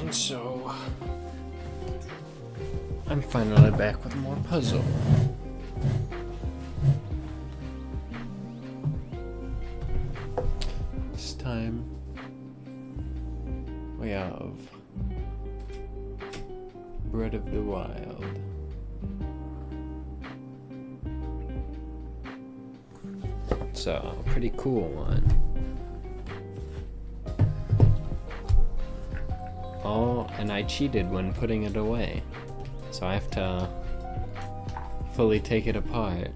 And so I'm finally back with more puzzle. This time we have Bread of the Wild. It's a pretty cool one. Oh, and I cheated when putting it away, so I have to fully take it apart.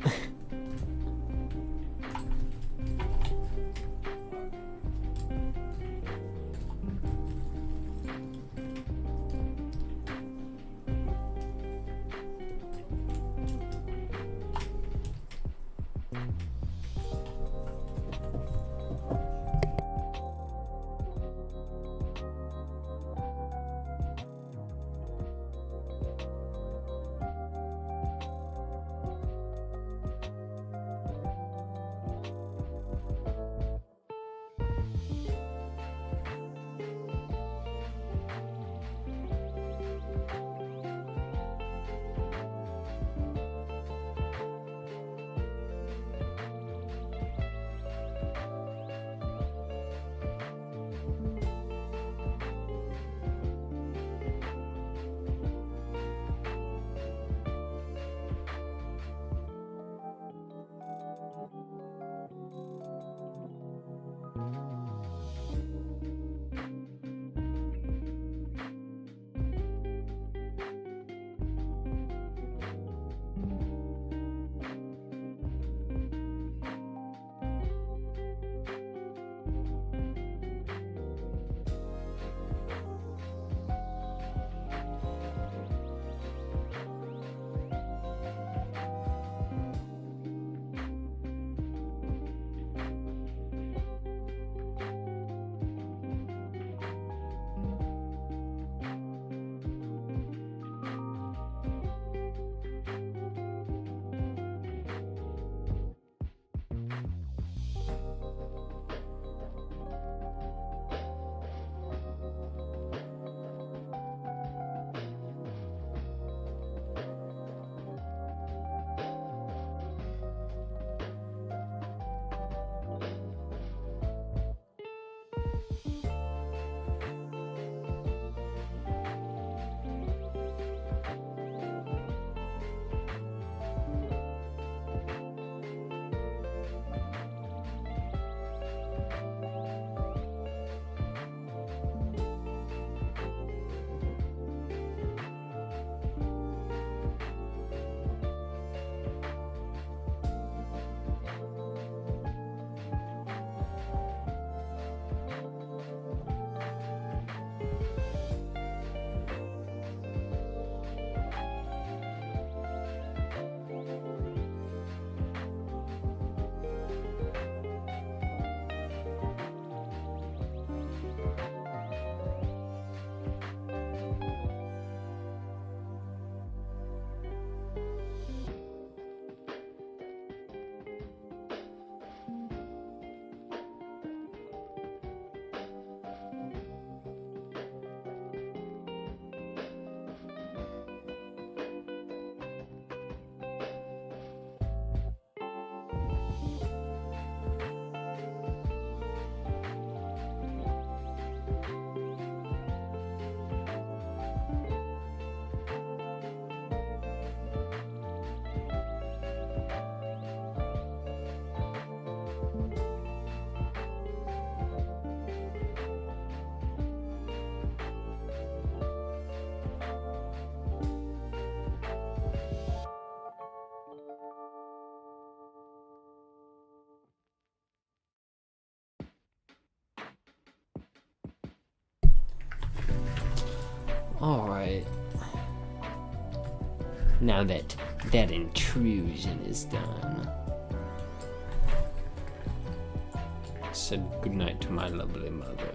Alright. Now that that intrusion is done, said goodnight to my lovely mother.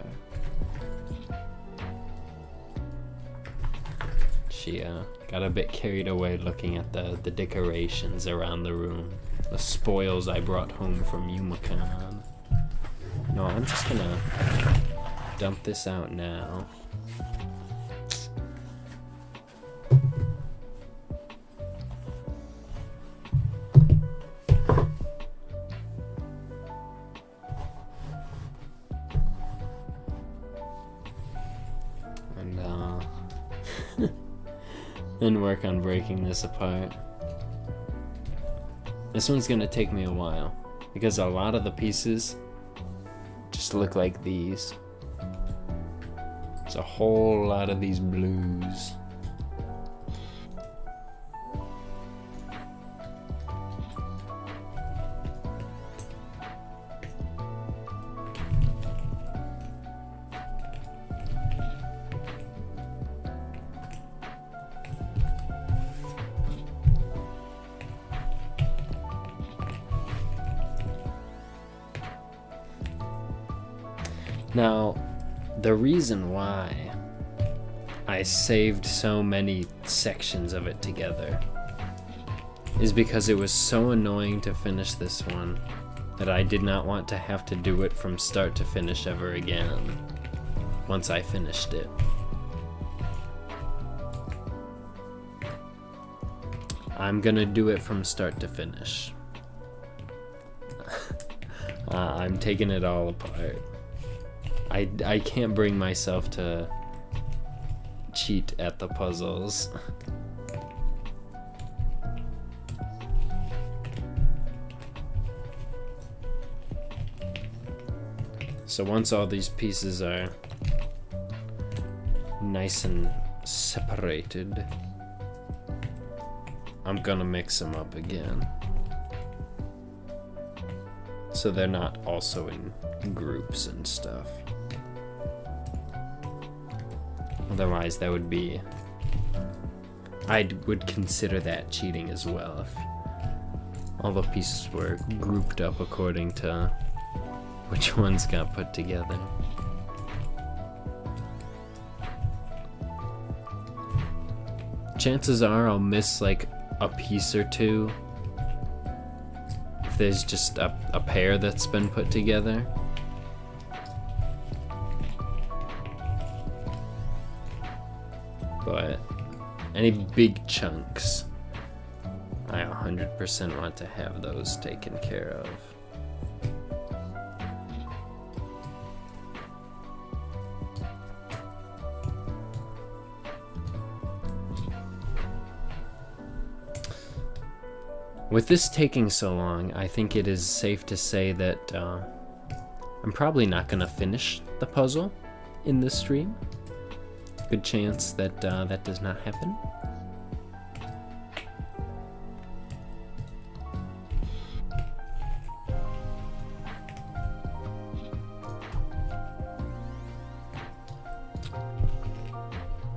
She got a bit carried away looking at the decorations around the room, the spoils I brought home from Yumakan. No, I'm just gonna dump this out now. and work on breaking this apart. This one's gonna take me a while because a lot of the pieces just look like these. There's a whole lot of these blues. Now, the reason why I saved so many sections of it together is because it was so annoying to finish this one that I did not want to have to do it from start to finish ever again once I finished it. I'm gonna do it from start to finish. I'm taking it all apart. I can't bring myself to cheat at the puzzles. So once all these pieces are nice and separated, I'm gonna mix them up again, so they're not also in groups and stuff. Otherwise, that would be... I would consider that cheating as well if all the pieces were grouped up according to which ones got put together. Chances are I'll miss like a piece or two if there's just a pair that's been put together. But any big chunks, I 100% want to have those taken care of. With this taking so long, I think it is safe to say that I'm probably not going to finish the puzzle in this stream. Good chance that that does not happen.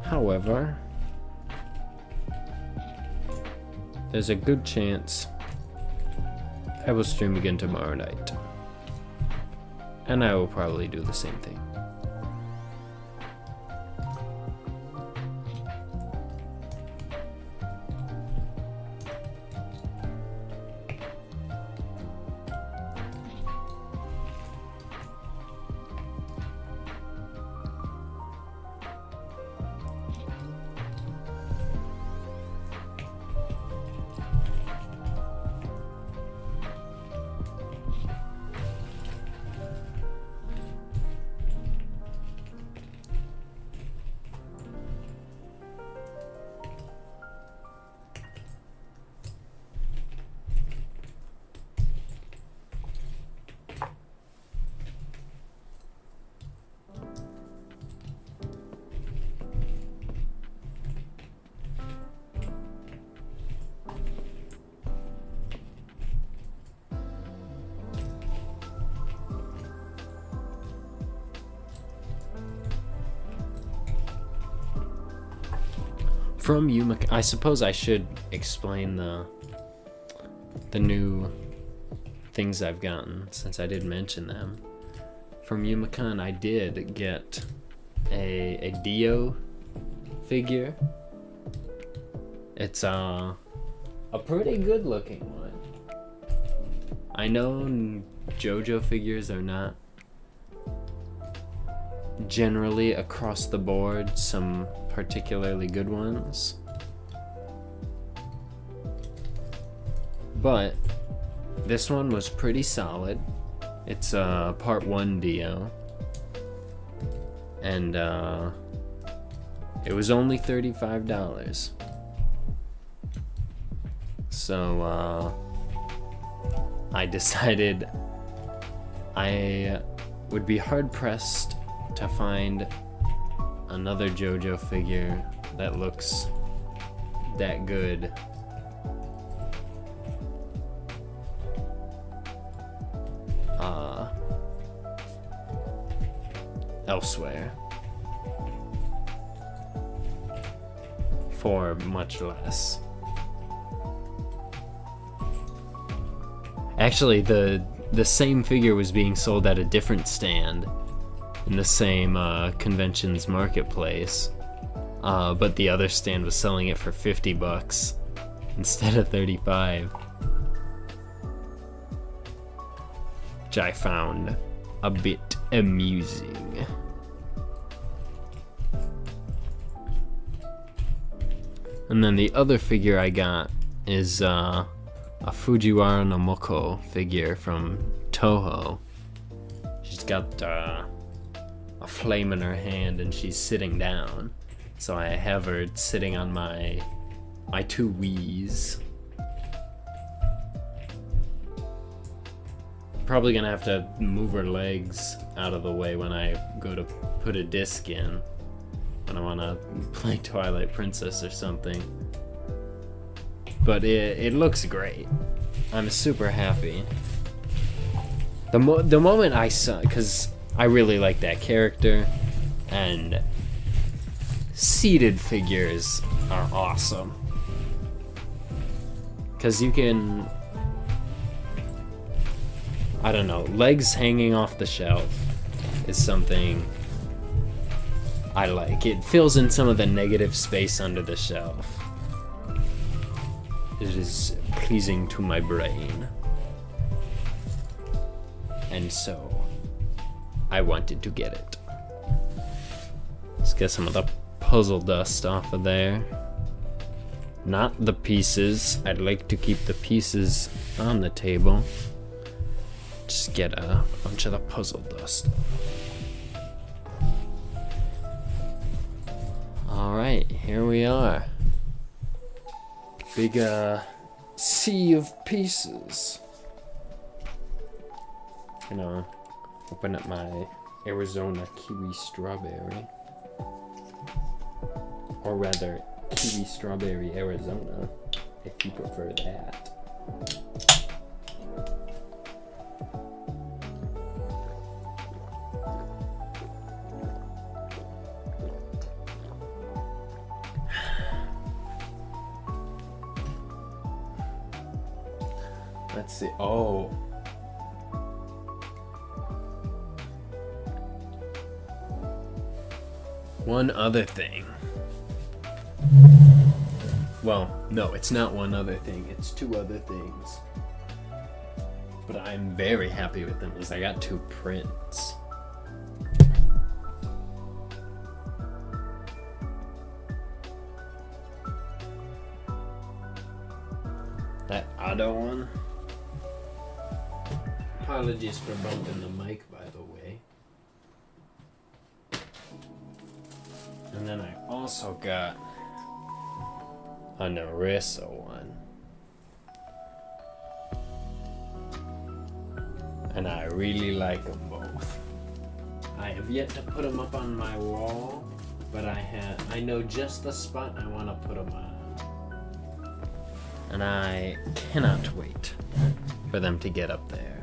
However, there's a good chance I will stream again tomorrow night, and I will probably do the same thing. From Yumika, I suppose I should explain the new things I've gotten, since I did mention them. From Yumika, I did get a Dio figure. It's a pretty good looking one. I know JoJo figures are not generally across the board some particularly good ones, but this one was pretty solid. It's a part 1 Dio, and it was only $35. So, I decided I would be hard-pressed to find another JoJo figure that looks that good. Elsewhere. For much less. Actually, the same figure was being sold at a different stand in the same convention's marketplace, but the other stand was selling it for $50 instead of $35, which I found a bit amusing. And then the other figure I got is a Fujiwara no Moko figure from Toho. She's got a flame in her hand and she's sitting down. So I have her sitting on my two Wiis. Probably gonna have to move her legs out of the way when I go to put a disc in. When I wanna play Twilight Princess or something. But it looks great. I'm super happy. The moment I saw, because I really like that character, and seated figures are awesome. Because you can, I don't know, legs hanging off the shelf is something I like. It fills in some of the negative space under the shelf. It is pleasing to my brain. And so, I wanted to get it. Let's get some of the puzzle dust off of there. Not the pieces. I'd like to keep the pieces on the table. Just get a bunch of the puzzle dust. Alright, here we are. Big sea of pieces. Gonna open up my Arizona kiwi strawberry. Or rather, kiwi strawberry Arizona, if you prefer that. Let's see. Oh. One other thing. Well, no, it's not one other thing. It's two other things. But I'm very happy with them because I got 2 prints. That auto one. Apologies for bumping the mic, by the way. And then I also got a Narissa one. And I really like them both. I have yet to put them up on my wall, but I know just the spot I want to put them on. And I cannot wait for them to get up there.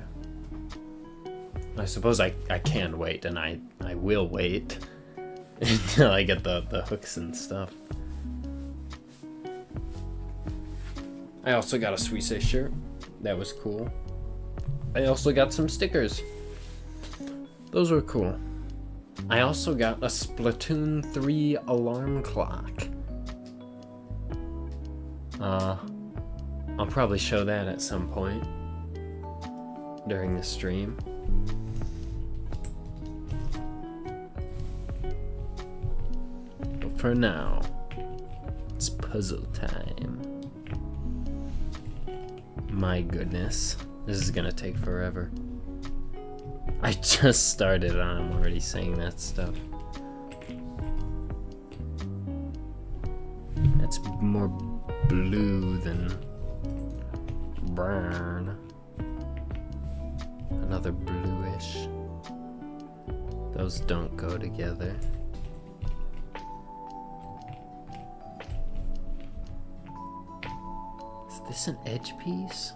I suppose I can wait, and I will wait until I get the hooks and stuff. I also got a Suisse shirt. That was cool. I also got some stickers. Those were cool. I also got a Splatoon 3 alarm clock. I'll probably show that at some point during the stream. But for now, it's puzzle time. My goodness, this is gonna take forever. I just started and I'm already saying that stuff. That's more blue than brown. Another bluish. Those don't go together. Is this an edge piece?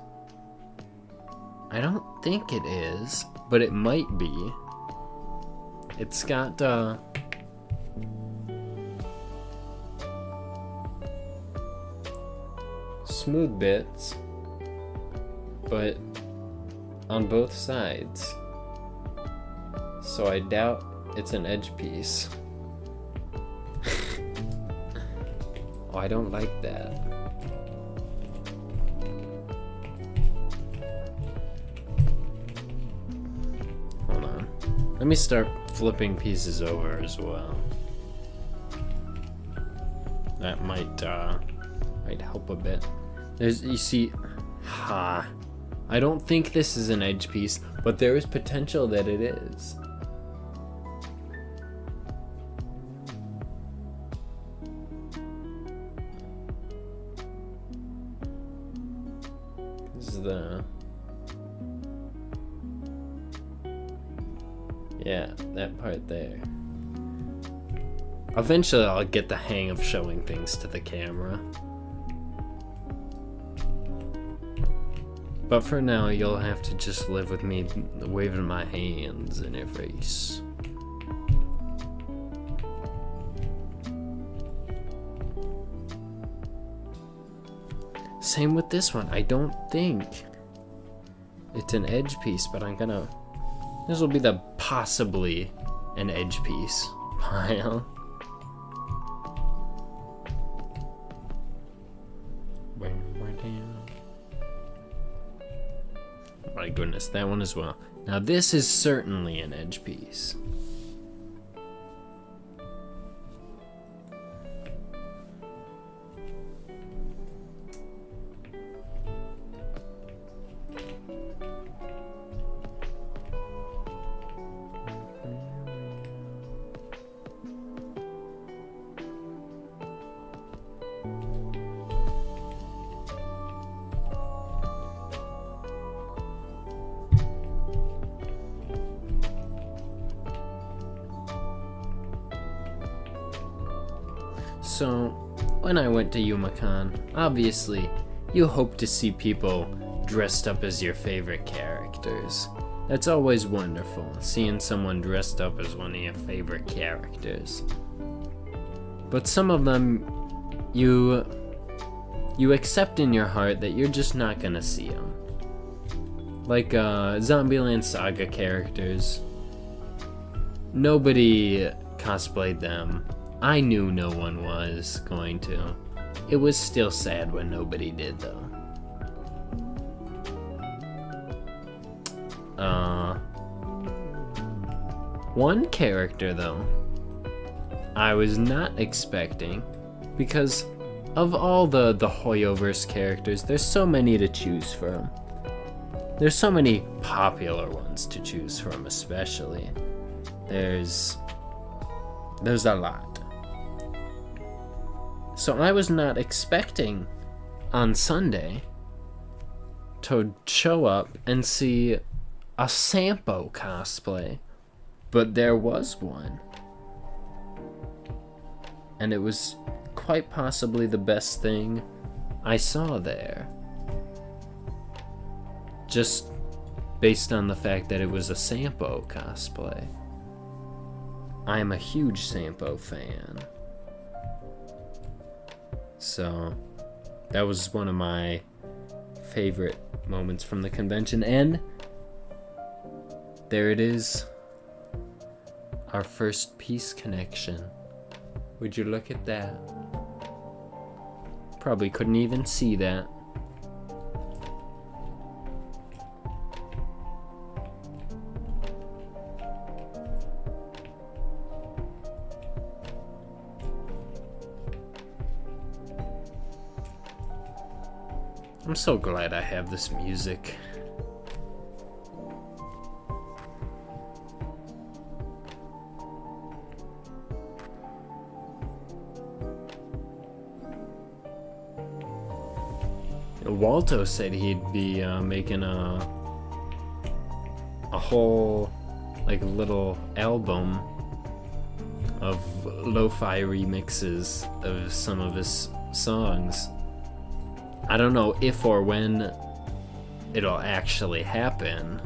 I don't think it is, but it might be. It's got smooth bits, but on both sides. So I doubt it's an edge piece. Oh, I don't like that. Hold on. Let me start flipping pieces over as well. That might help a bit. You see, I don't think this is an edge piece, but there is potential that it is. This is yeah, that part there. Eventually I'll get the hang of showing things to the camera. But for now, you'll have to just live with me waving my hands in your face. Same with this one. I don't think it's an edge piece, but this will be the possibly an edge piece pile. My goodness, that one as well. Now this is certainly an edge piece. So, when I went to YumaCon, obviously, you hope to see people dressed up as your favorite characters. That's always wonderful, seeing someone dressed up as one of your favorite characters. But some of them, you accept in your heart that you're just not gonna see them. Like, Zombieland Saga characters. Nobody cosplayed them. I knew no one was going to. It was still sad when nobody did, though. One character, though, I was not expecting, because of all the Hoyoverse characters, there's so many to choose from. There's so many popular ones to choose from, especially. There's a lot. So I was not expecting on Sunday to show up and see a Sampo cosplay, but there was one. And it was quite possibly the best thing I saw there. Just based on the fact that it was a Sampo cosplay. I am a huge Sampo fan. So, that was one of my favorite moments from the convention. And there it is. Our first piece connection. Would you look at that? Probably couldn't even see that. I'm so glad I have this music. Walto said he'd be making a whole like little album of lo-fi remixes of some of his songs. I don't know if or when it'll actually happen,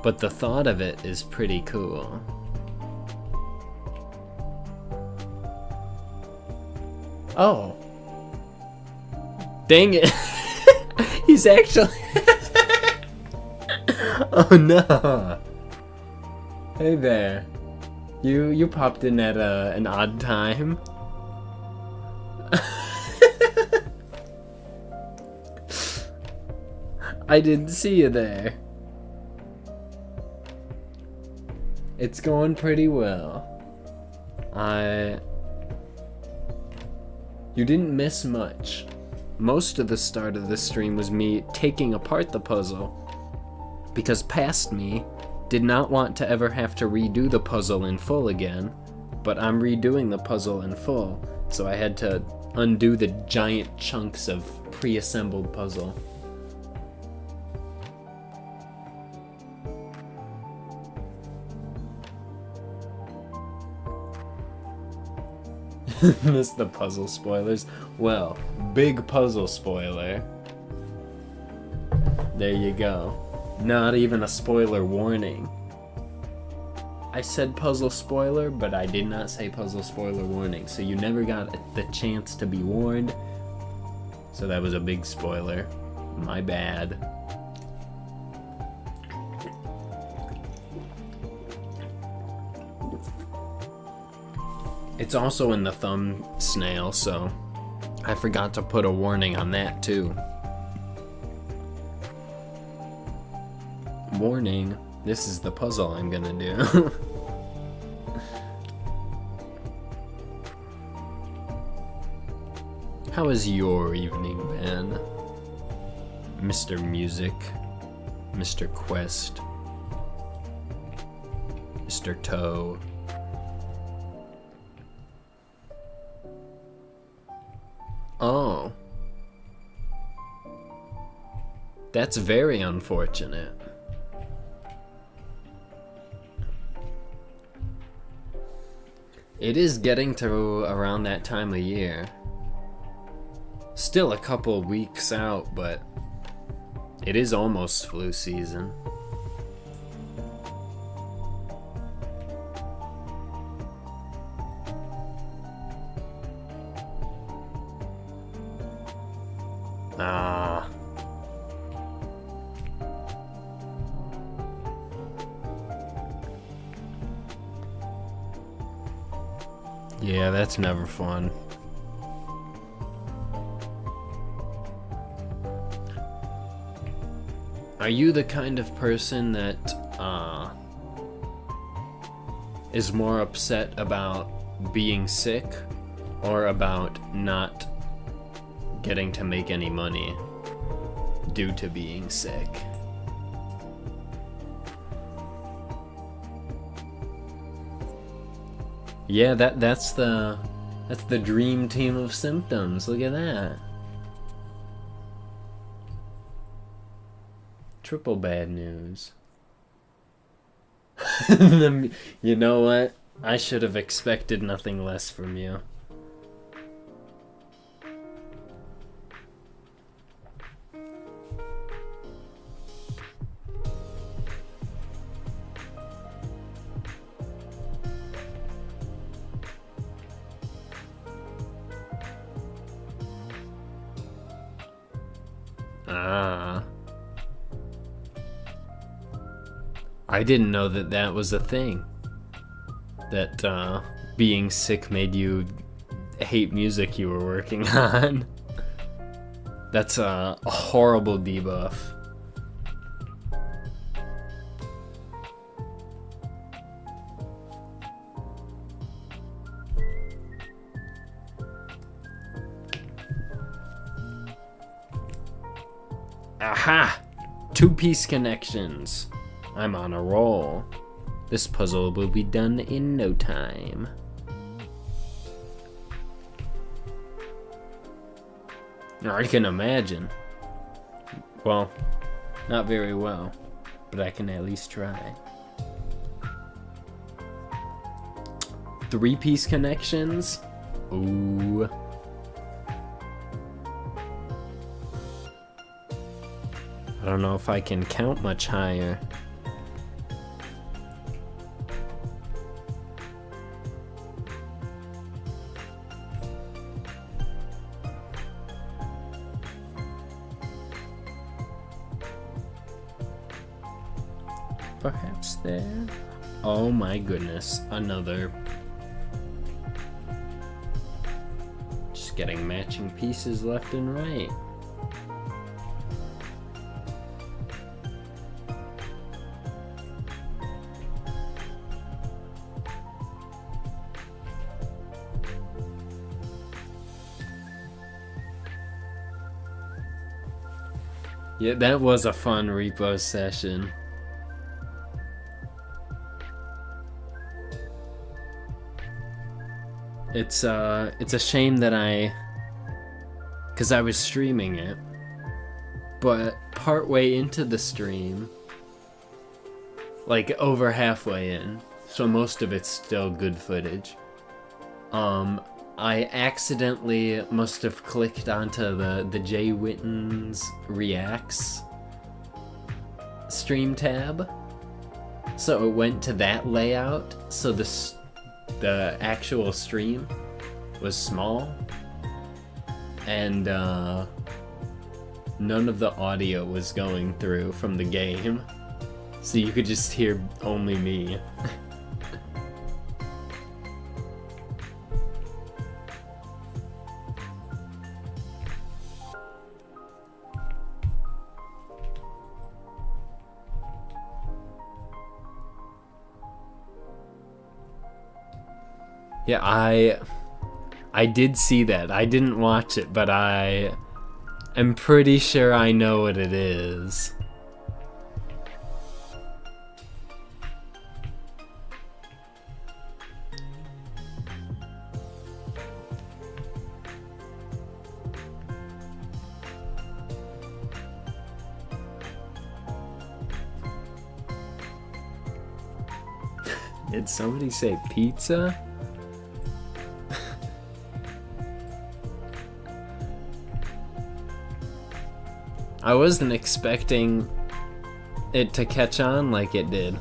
but the thought of it is pretty cool. Oh. Dang it. He's actually... Oh no. Hey there. You popped in at an odd time. I didn't see you there. It's going pretty well. You didn't miss much. Most of the start of the stream was me taking apart the puzzle, because past me did not want to ever have to redo the puzzle in full again, but I'm redoing the puzzle in full, so I had to undo the giant chunks of pre-assembled puzzle. Missed the puzzle spoilers. Well, big puzzle spoiler. There you go. Not even a spoiler warning. I said puzzle spoiler, but I did not say puzzle spoiler warning, so you never got the chance to be warned. So that was a big spoiler. My bad. It's also in the thumbnail, so I forgot to put a warning on that too. Warning, this is the puzzle I'm gonna do. How has your evening been, Mr. Music, Mr. Quest, Mr. Toe? Oh. That's very unfortunate. It is getting to around that time of year. Still a couple weeks out, but it is almost flu season. Yeah, that's never fun. Are you the kind of person that is more upset about being sick or about not getting to make any money due to being sick? Yeah, that's the dream team of symptoms. Look at that. Triple bad news. You know what? I should have expected nothing less from you. I didn't know that was a thing. That being sick made you hate music you were working on. That's a horrible debuff. Aha! 2-piece connections. I'm on a roll. This puzzle will be done in no time. I can imagine. Well, not very well, but I can at least try. 3-piece connections? Ooh. I don't know if I can count much higher. Perhaps there? Oh my goodness, another. Just getting matching pieces left and right. Yeah, that was a fun repo session. It's a shame that cause I was streaming it, but partway into the stream, like over halfway in, so most of it's still good footage, I accidentally must have clicked onto the Jay Witten's Reacts stream tab, so it went to that layout, so the actual stream was small, and none of the audio was going through from the game, so you could just hear only me. Yeah, I did see that. I didn't watch it, but I am pretty sure I know what it is. Did somebody say pizza? I wasn't expecting it to catch on like it did.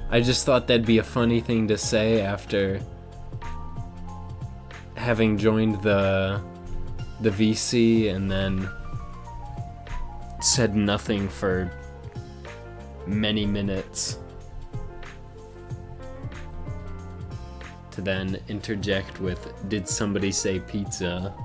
I just thought that'd be a funny thing to say after having joined the VC and then said nothing for many minutes, to then interject with, "Did somebody say pizza?"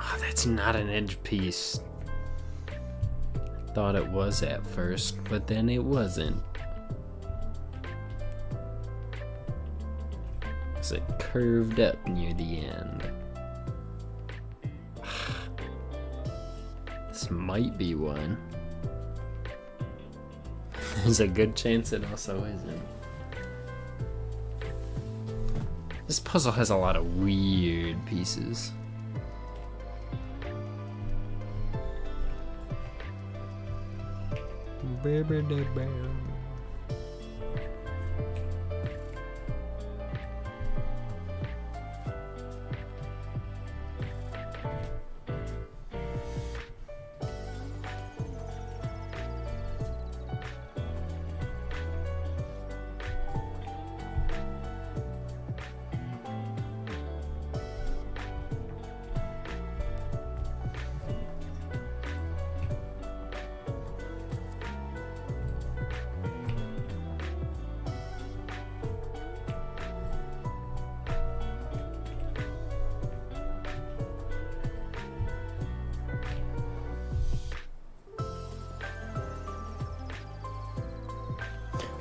Oh, that's not an edge piece. Thought it was at first, but then it wasn't. So it curved up near the end. This might be one. There's a good chance it also isn't. This puzzle has a lot of weird pieces.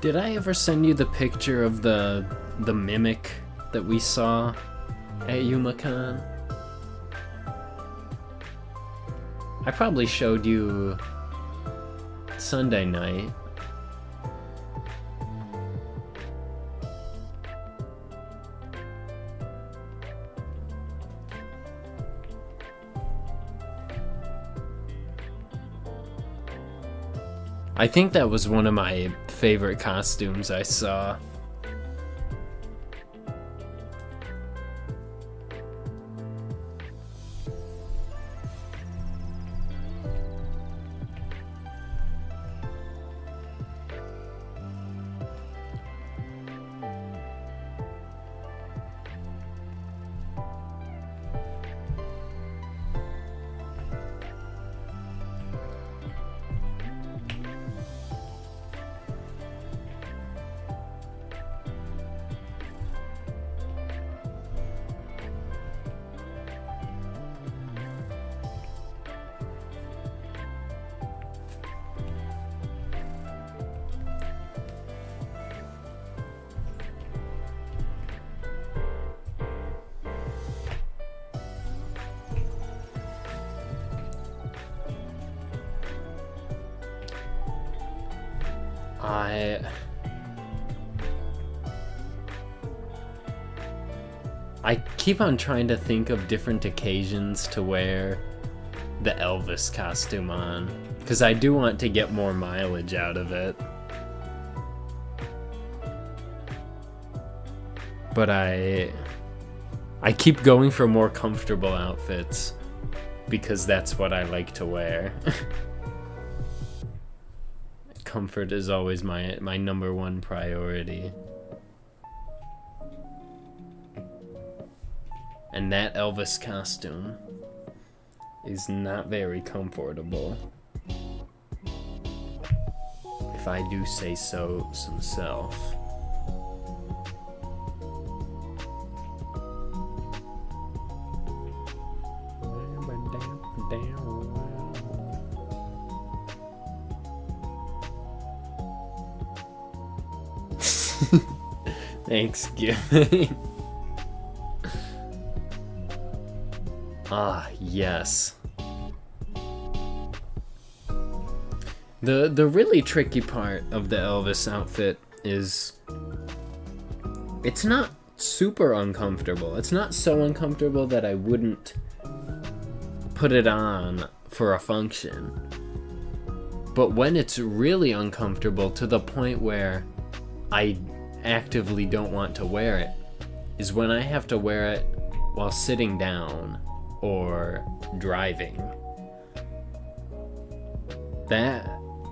Did I ever send you the picture of the mimic that we saw at YumaCon? I probably showed you Sunday night. I think that was one of my favorite costumes I saw. I keep on trying to think of different occasions to wear the Elvis costume on, because I do want to get more mileage out of it. But I keep going for more comfortable outfits, because that's what I like to wear. Comfort is always my number one priority. And that Elvis costume is not very comfortable, if I do say so myself. Thanksgiving. Ah, yes. The really tricky part of the Elvis outfit is it's not super uncomfortable. It's not so uncomfortable that I wouldn't put it on for a function. But when it's really uncomfortable to the point where I actively don't want to wear it is when I have to wear it while sitting down or driving. That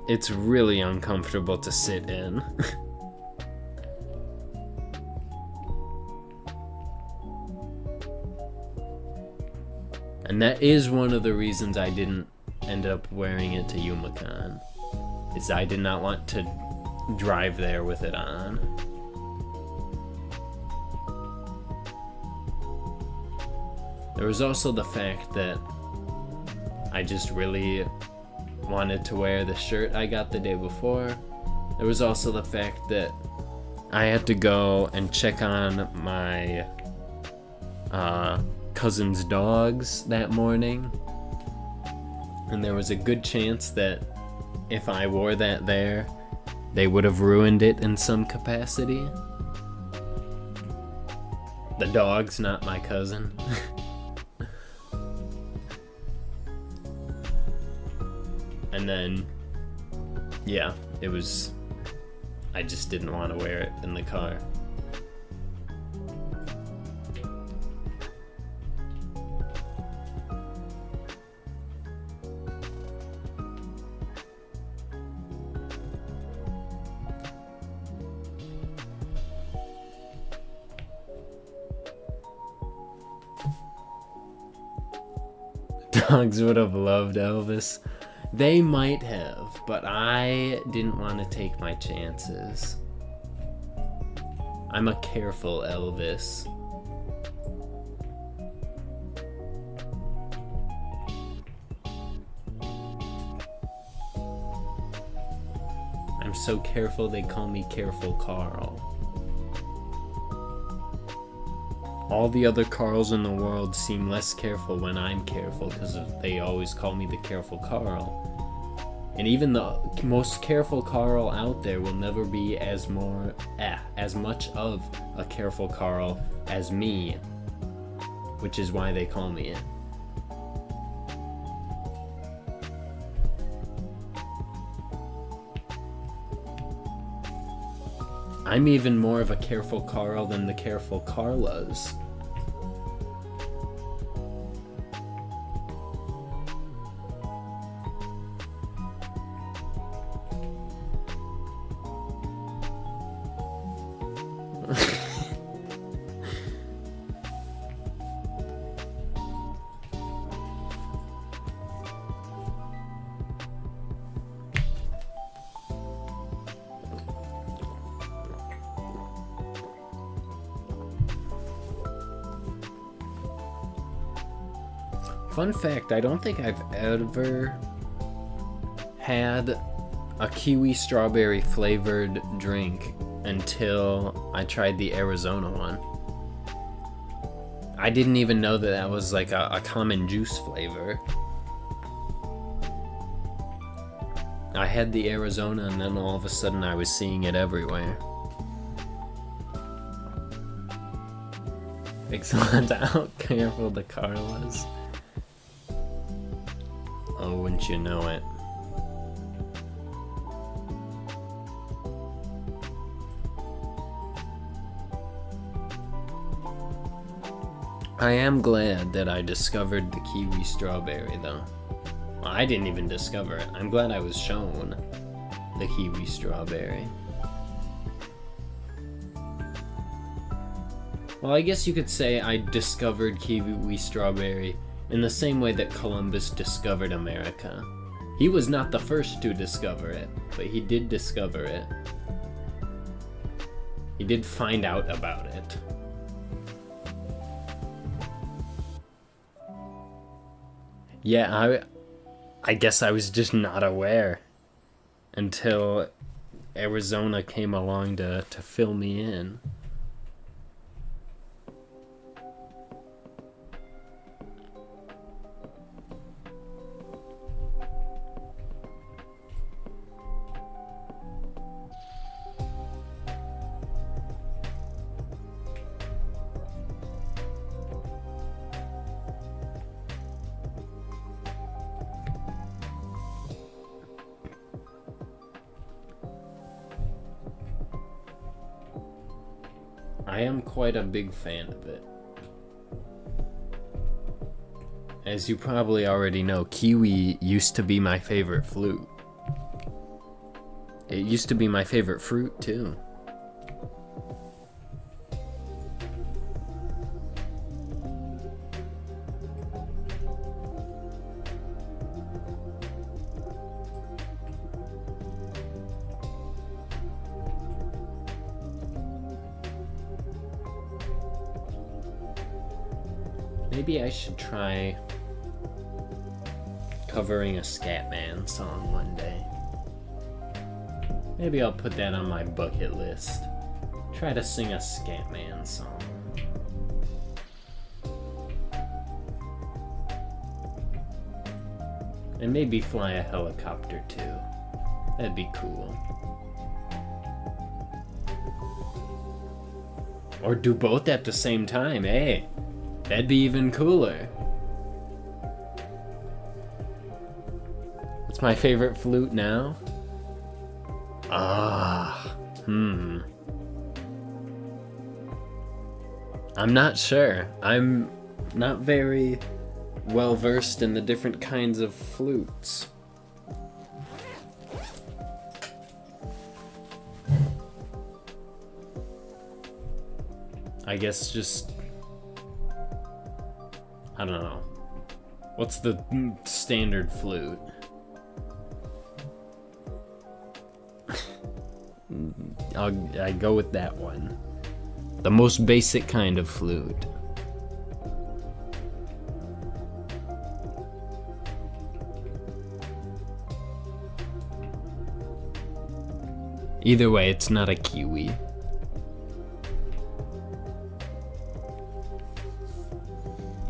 it's really uncomfortable to sit in. And that is one of the reasons I didn't end up wearing it to YumaCon, is I did not want to drive there with it on. There was also the fact that I just really wanted to wear the shirt I got the day before. There was also the fact that I had to go and check on my cousin's dogs that morning. And there was a good chance that if I wore that there, they would have ruined it in some capacity. The dog's not my cousin. And then, yeah, it was, I just didn't want to wear it in the car. Dogs would have loved Elvis. They might have, but I didn't want to take my chances. I'm a careful Elvis. I'm so careful they call me Careful Carl. All the other Carls in the world seem less careful when I'm careful because they always call me the Careful Carl. And even the most careful Carl out there will never be as much of a Careful Carl as me, which is why they call me it. I'm even more of a Careful Carl than the Careful Carlas. Fun fact, I don't think I've ever had a kiwi strawberry flavored drink until I tried the Arizona one. I didn't even know that was like a common juice flavor. I had the Arizona and then all of a sudden I was seeing it everywhere. Excellent. How careful the car was. Oh, wouldn't you know it. I am glad that I discovered the kiwi strawberry, though. Well, I didn't even discover it. I'm glad I was shown the kiwi strawberry. Well, I guess you could say I discovered kiwi strawberry in the same way that Columbus discovered America. He was not the first to discover it, but he did discover it. He did find out about it. Yeah, I guess I was just not aware until Arizona came along to fill me in. I am quite a big fan of it. As you probably already know, kiwi used to be my favorite flute. It used to be my favorite fruit, too. Maybe I should try covering a Scatman song one day. Maybe I'll put that on my bucket list. Try to sing a Scatman song. And maybe fly a helicopter too. That'd be cool. Or do both at the same time, eh? That'd be even cooler. What's my favorite flute now? I'm not sure. I'm not very well versed in the different kinds of flutes. I guess just, I don't know. What's the standard flute? I go with that one. The most basic kind of flute. Either way, it's not a kiwi.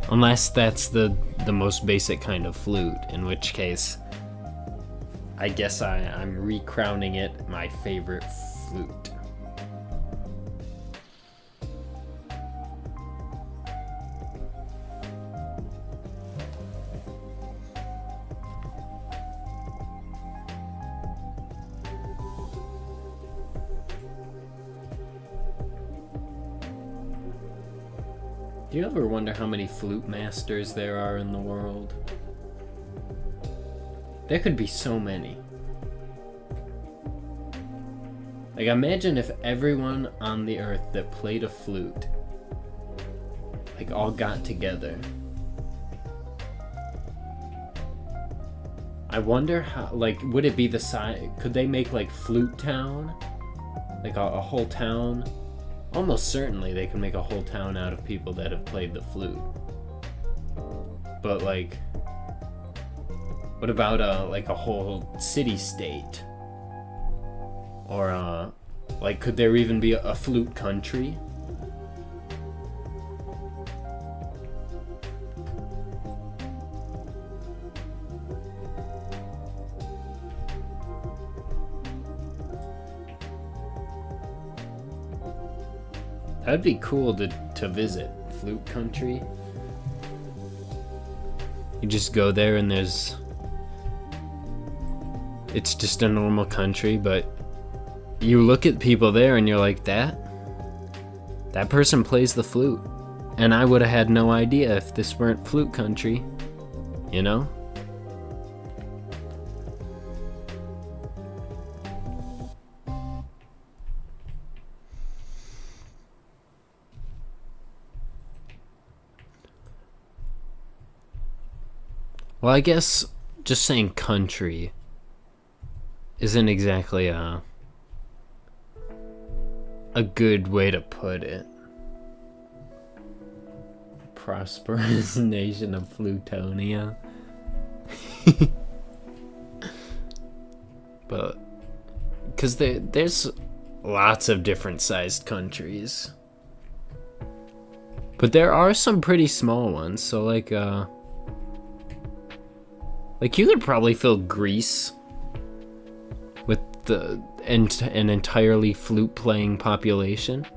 Unless that's the most basic kind of flute, in which case, I guess I'm recrowning it my favorite flute. Do you ever wonder how many flute masters there are in the world? There could be so many. Like, imagine if everyone on the earth that played a flute, like, all got together. I wonder how, like, would it be the size, could they make, like, Flute Town? Like, a whole town? Almost certainly they can make a whole town out of people that have played the flute. But, like, what about, like, a whole city-state? Or, like, could there even be a flute country? That'd be cool to visit. Flute country. You just go there and it's just a normal country, but you look at people there and you're like, that person plays the flute. And I would have had no idea if this weren't flute country, you know? Well, I guess just saying country isn't exactly a good way to put it. Prosperous nation of Flutonia. But, because there's lots of different sized countries. But there are some pretty small ones, so like you could probably fill Greece with an entirely flute-playing population.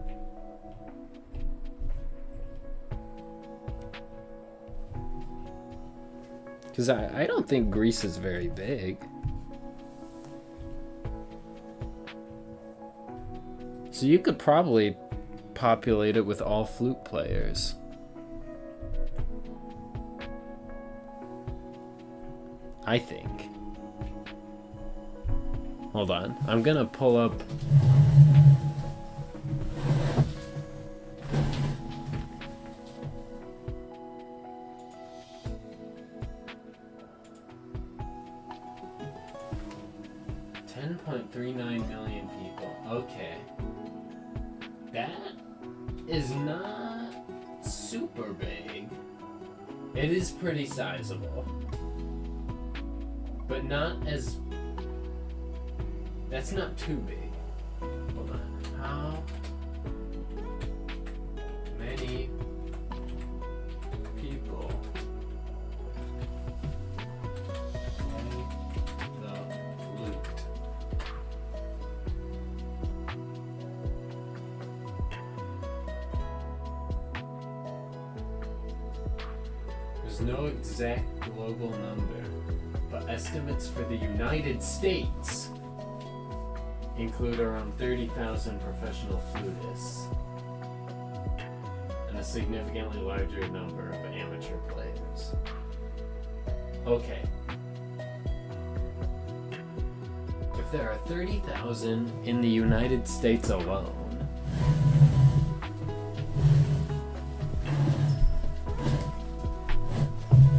Because I don't think Greece is very big. So you could probably populate it with all flute players. I think. Hold on. I'm gonna pull up. $10.39 million people. Okay. That is not super big. It is pretty sizable. But not as... That's not too big. Hold on. How many people play the flute? There's no exact global number. But estimates for the United States include around 30,000 professional flutists and a significantly larger number of amateur players. Okay. If there are 30,000 in the United States alone,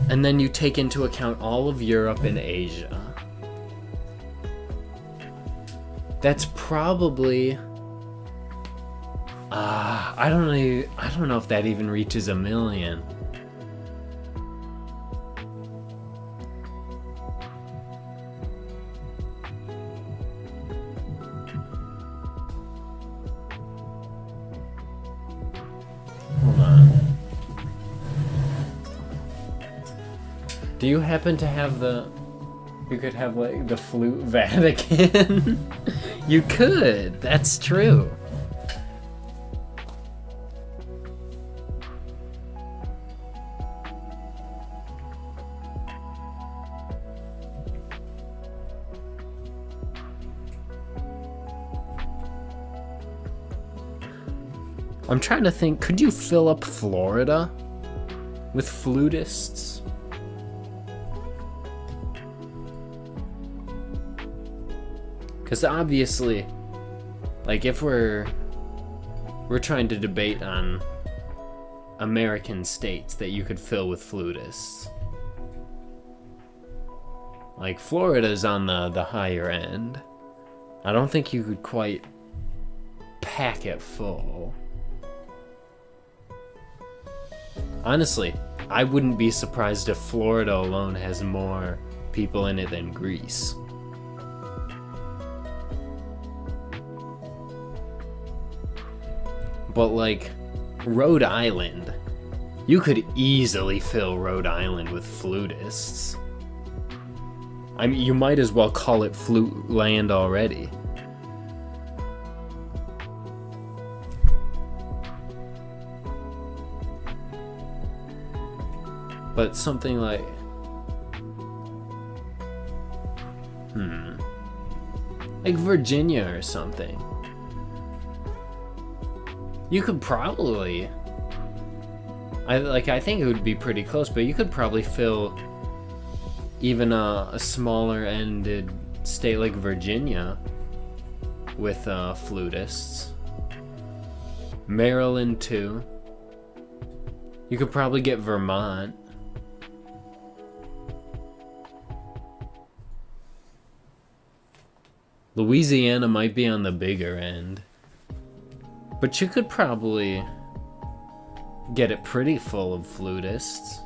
and then you take into account all of Europe and Asia, that's probably I don't know if that even reaches 1 million. Do you happen to have the... You could have, like, the Flute Vatican? You could! That's true. I'm trying to think, could you fill up Florida with flutists? Because obviously, like, if we're trying to debate on American states that you could fill with flutists, like, Florida's on the higher end. I don't think you could quite pack it full. Honestly, I wouldn't be surprised if Florida alone has more people in it than Greece. But, like, Rhode Island, you could easily fill Rhode Island with flutists. I mean, you might as well call it Flute Land already. But something like... like Virginia or something. You could probably... I think it would be pretty close, but you could probably fill even a smaller ended state like Virginia with flutists. Maryland too. You could probably get Vermont. Louisiana might be on the bigger end. But you could probably get it pretty full of flutists.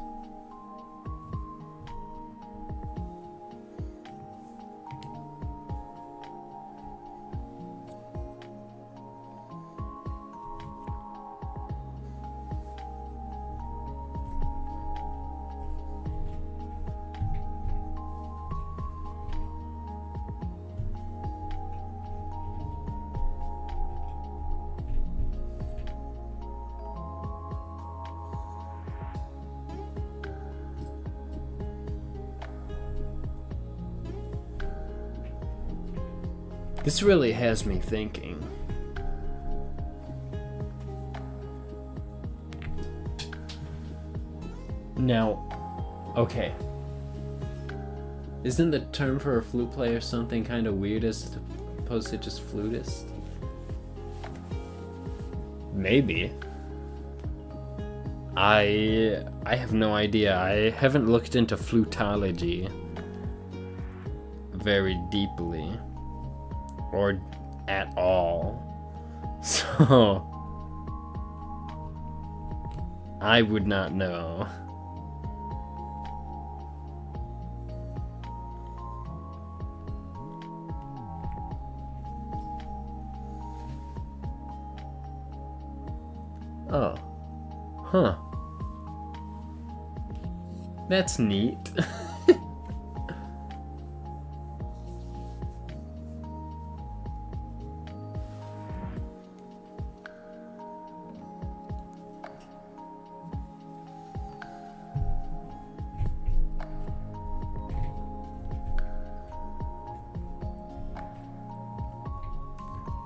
This really has me thinking. Now, okay. Isn't the term for a flute player something kind of weird as opposed to just flutist? Maybe. I have no idea. I haven't looked into flutology very deeply. Or at all. So I would not know. Oh. Huh. That's neat.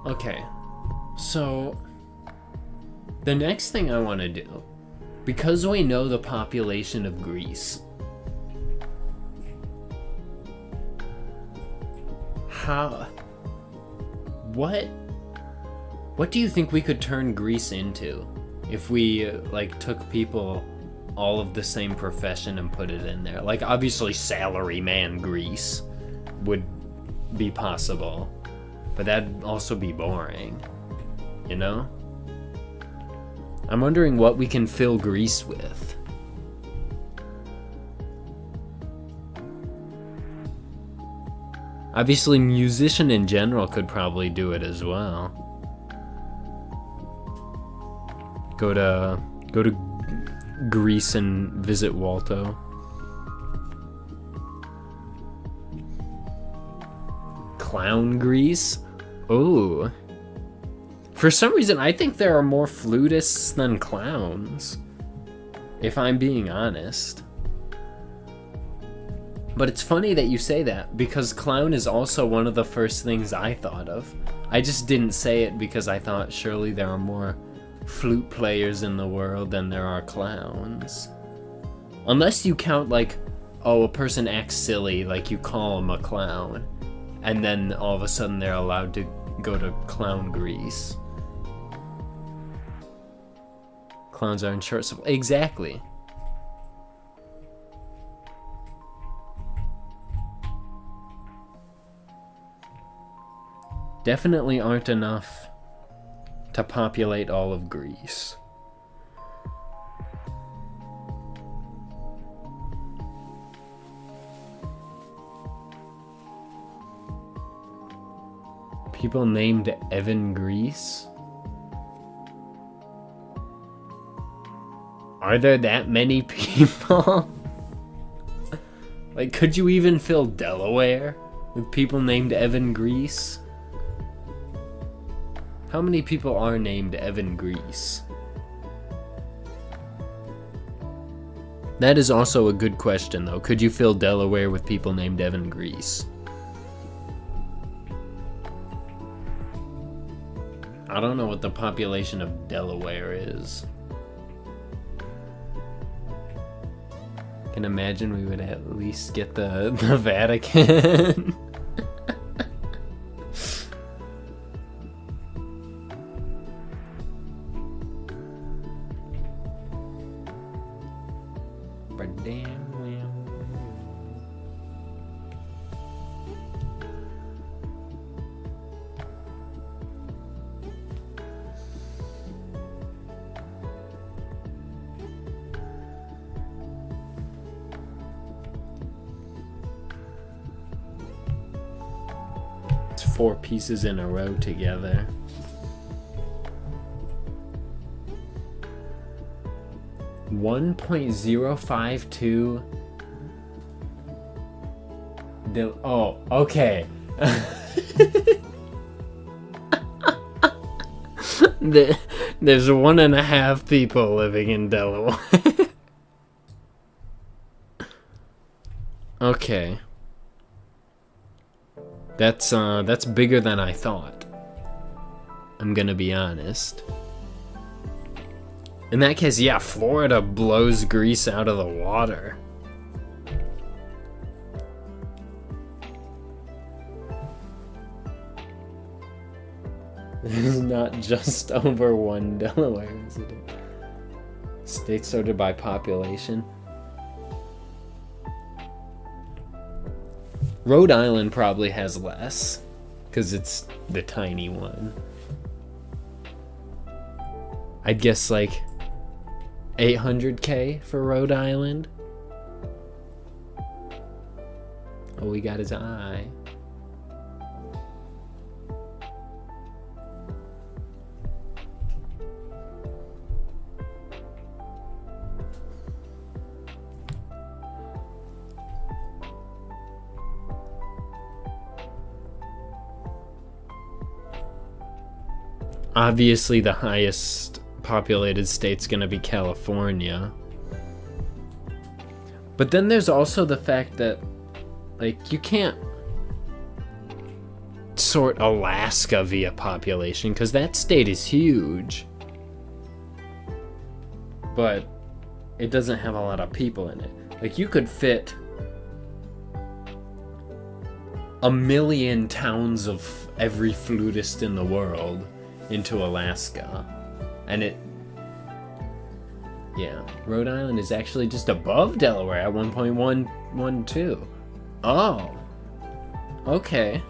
Okay, so the next thing I want to do, because we know the population of Greece, what do you think we could turn Greece into if we like took people all of the same profession and put it in there? Like, obviously salaryman Greece would be possible. But that'd also be boring, you know? I'm wondering what we can fill Greece with. Obviously, musician in general could probably do it as well. Go to Greece and visit Walto. clown grease? Ooh. For some reason, I think there are more flutists than clowns, if I'm being honest. But it's funny that you say that, because clown is also one of the first things I thought of. I just didn't say it because I thought surely there are more flute players in the world than there are clowns. Unless you count, like, oh, a person acts silly, like you call them a clown, and then all of a sudden they're allowed to go to clown grease. Clowns are in short supply. Exactly. Definitely aren't enough to populate all of Greece. People named Evan Grease? Are there that many people? Like, could you even fill Delaware with people named Evan Grease? How many people are named Evan Grease? That is also a good question, though. Could you fill Delaware with people named Evan Grease? I don't know what the population of Delaware is. I can imagine we would at least get the Vatican. But damn well. It's 4 pieces in a row together. $1.052. Oh, okay. There's 1.5 people living in Delaware. Okay. That's bigger than I thought. I'm gonna be honest. In that case, yeah, Florida blows Greece out of the water. There's not just over 1 Delaware resident. States sorted by population. Rhode Island probably has less, because it's the tiny one. I'd guess like 800K for Rhode Island. Oh, we got his eye. Obviously, the highest populated state's gonna be California. But then there's also the fact that, like, you can't sort Alaska via population, because that state is huge. But it doesn't have a lot of people in it. Like, you could fit 1 million towns of every flutist in the world into Alaska. And it... yeah, Rhode Island is actually just above Delaware at 1.112. Oh. Okay.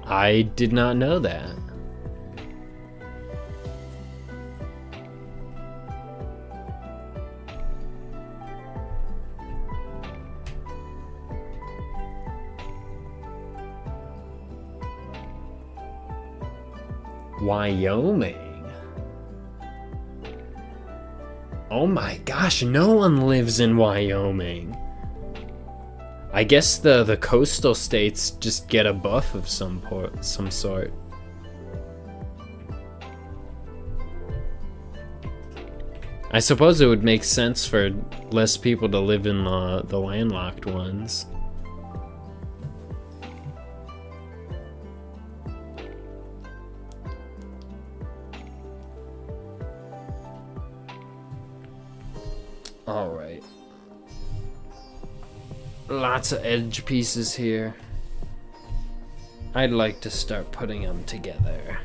I did not know that. Wyoming. Oh my gosh, no one lives in Wyoming. I guess the coastal states just get a buff of some sort. I suppose it would make sense for less people to live in the landlocked ones. Alright. Lots of edge pieces here. I'd like to start putting them together.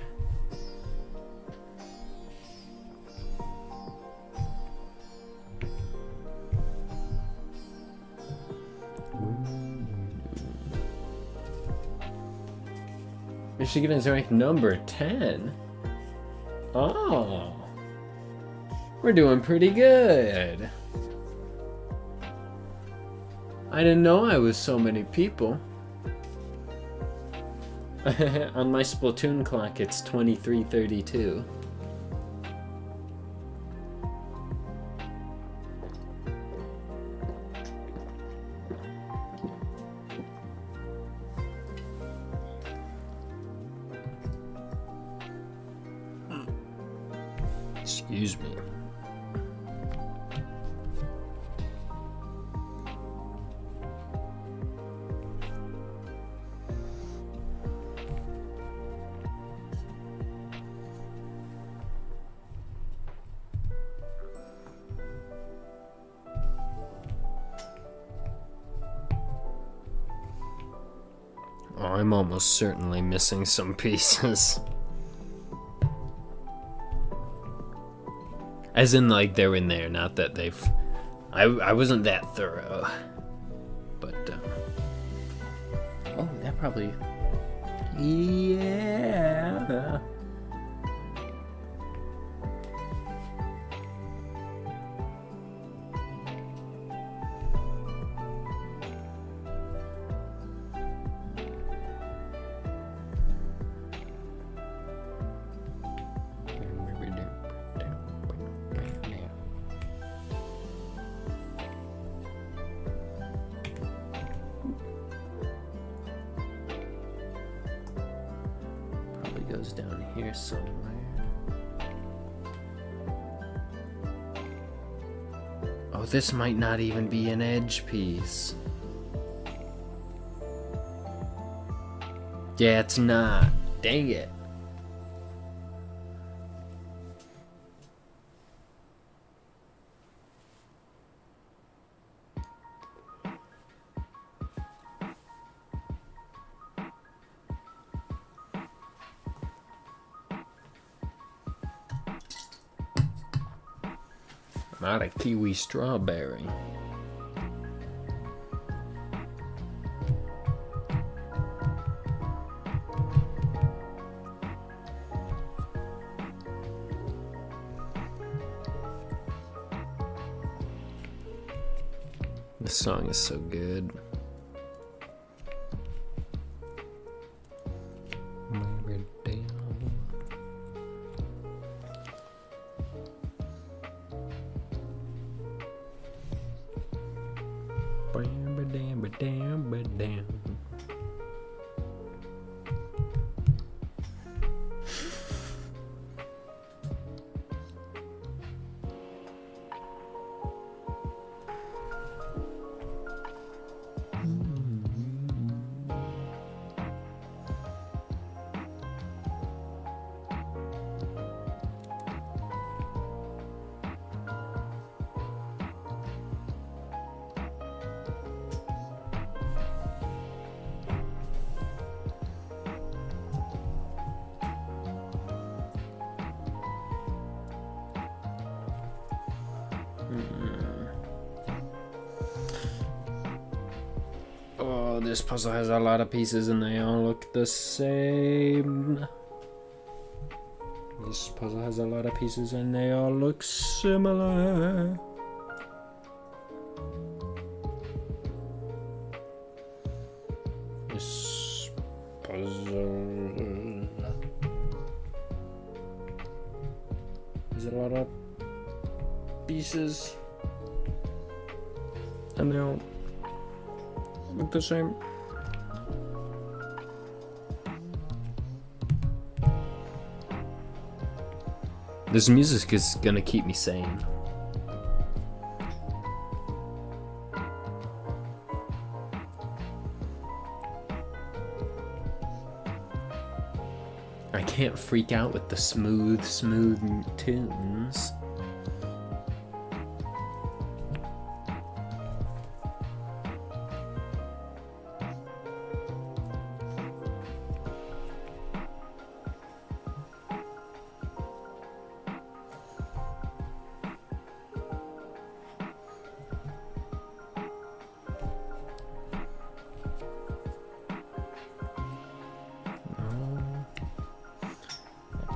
Michigan is ranked number 10. Oh. We're doing pretty good. I didn't know I was so many people. On my Splatoon clock, it's 23:32. Excuse me. Oh, I'm almost certainly missing some pieces. As in, like, they're in there, not that they've... I wasn't that thorough. But, oh, that probably... Yeah... Goes down here somewhere. Oh, this might not even be an edge piece. Yeah, it's not. Dang it. Not a kiwi strawberry. This song is so good. Oh, this puzzle has a lot of pieces and they all look the same. This puzzle has a lot of pieces and they all look similar. This puzzle has a lot of pieces and they all with the same. This music is gonna keep me sane. I can't freak out with the smooth tunes.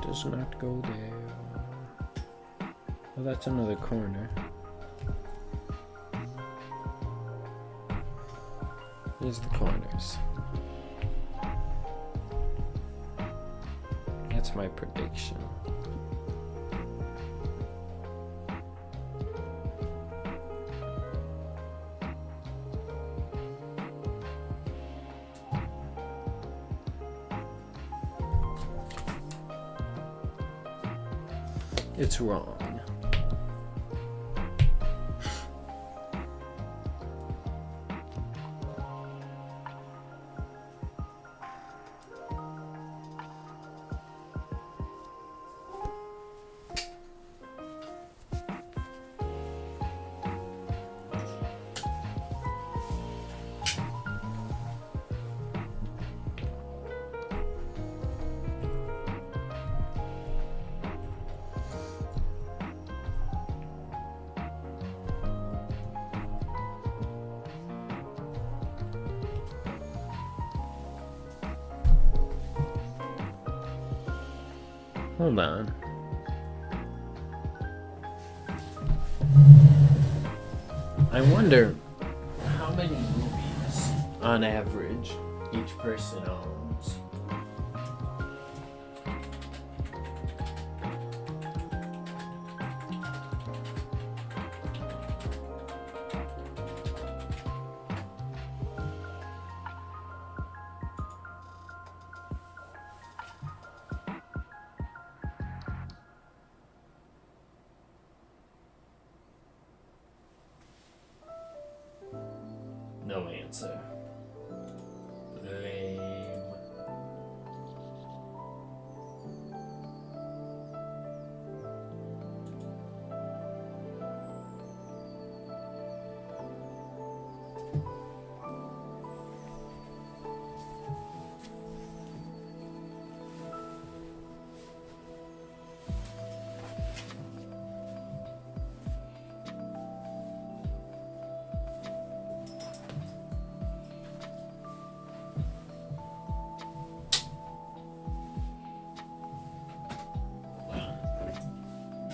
Does not go there. Well, that's another corner. Here's the corners. That's my prediction. It's wrong. Hold on. I wonder how many movies, on average, each person owns. No answer. Lame.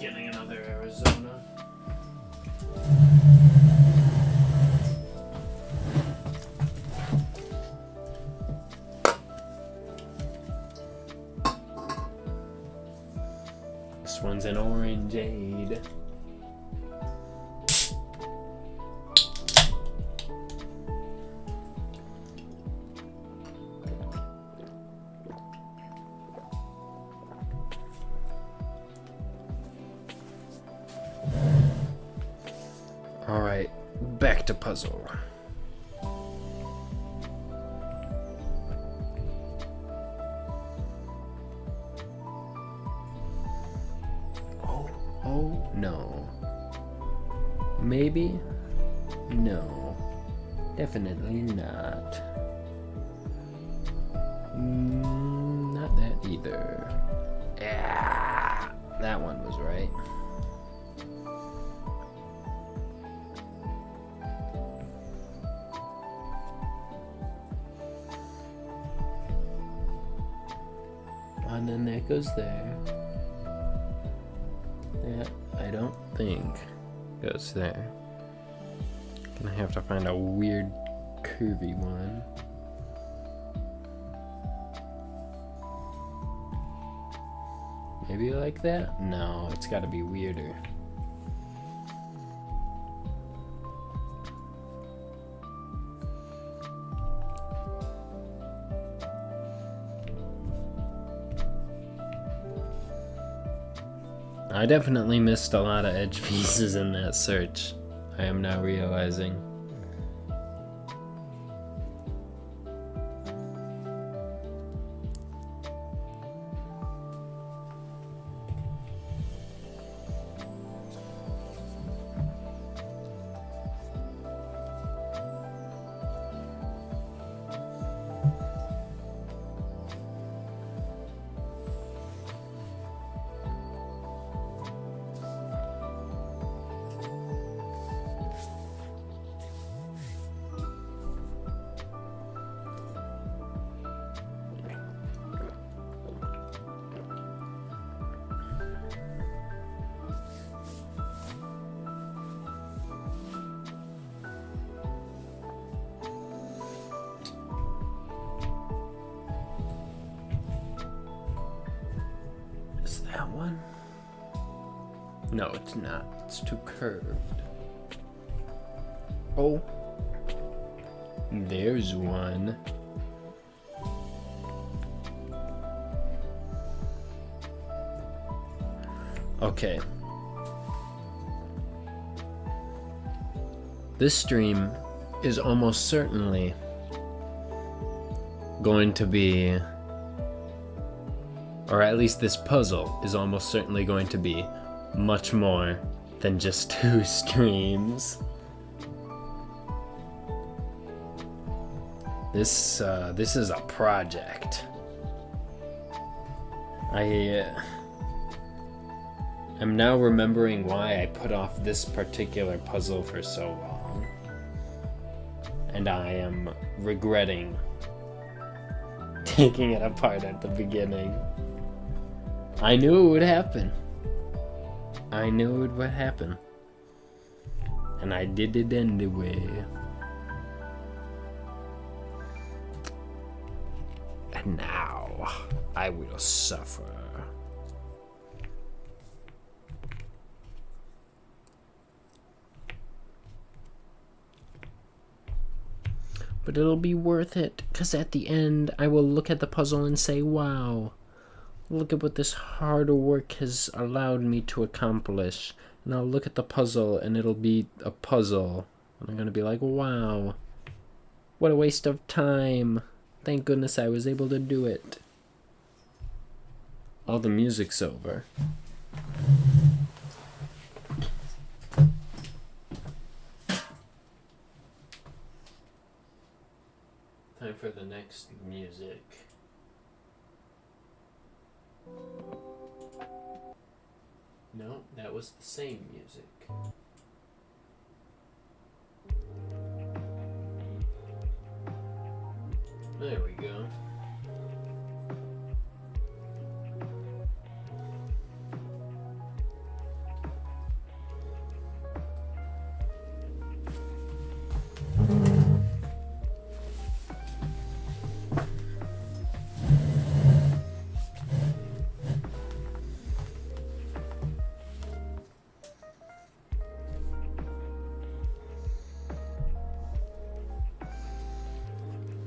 Getting another Arizona. This one's an orangeade. Alright, back to puzzle. Oh no. Maybe? No. Definitely not. Not that either. Yeah, that one was right. And then that goes there. That I don't think goes there. Gonna have to find a weird curvy one. Maybe like that? No, it's gotta be weirder. I definitely missed a lot of edge pieces in that search. I am now realizing. That one? No, it's not. It's too curved. Oh. There's one. Okay. This stream is almost certainly going to be, or at least this puzzle is almost certainly going to be much more than just 2 streams. This is a project. I am now remembering why I put off this particular puzzle for so long. And I am regretting taking it apart at the beginning. I knew it would happen. I knew it would happen. And I did it anyway. And now I will suffer. But it'll be worth it, because at the end I will look at the puzzle and say, wow, look at what this hard work has allowed me to accomplish. And I'll look at the puzzle and it'll be a puzzle. And I'm going to be like, wow, what a waste of time. Thank goodness I was able to do it. All the music's over. Time for the next music. No, that was the same music. There we go.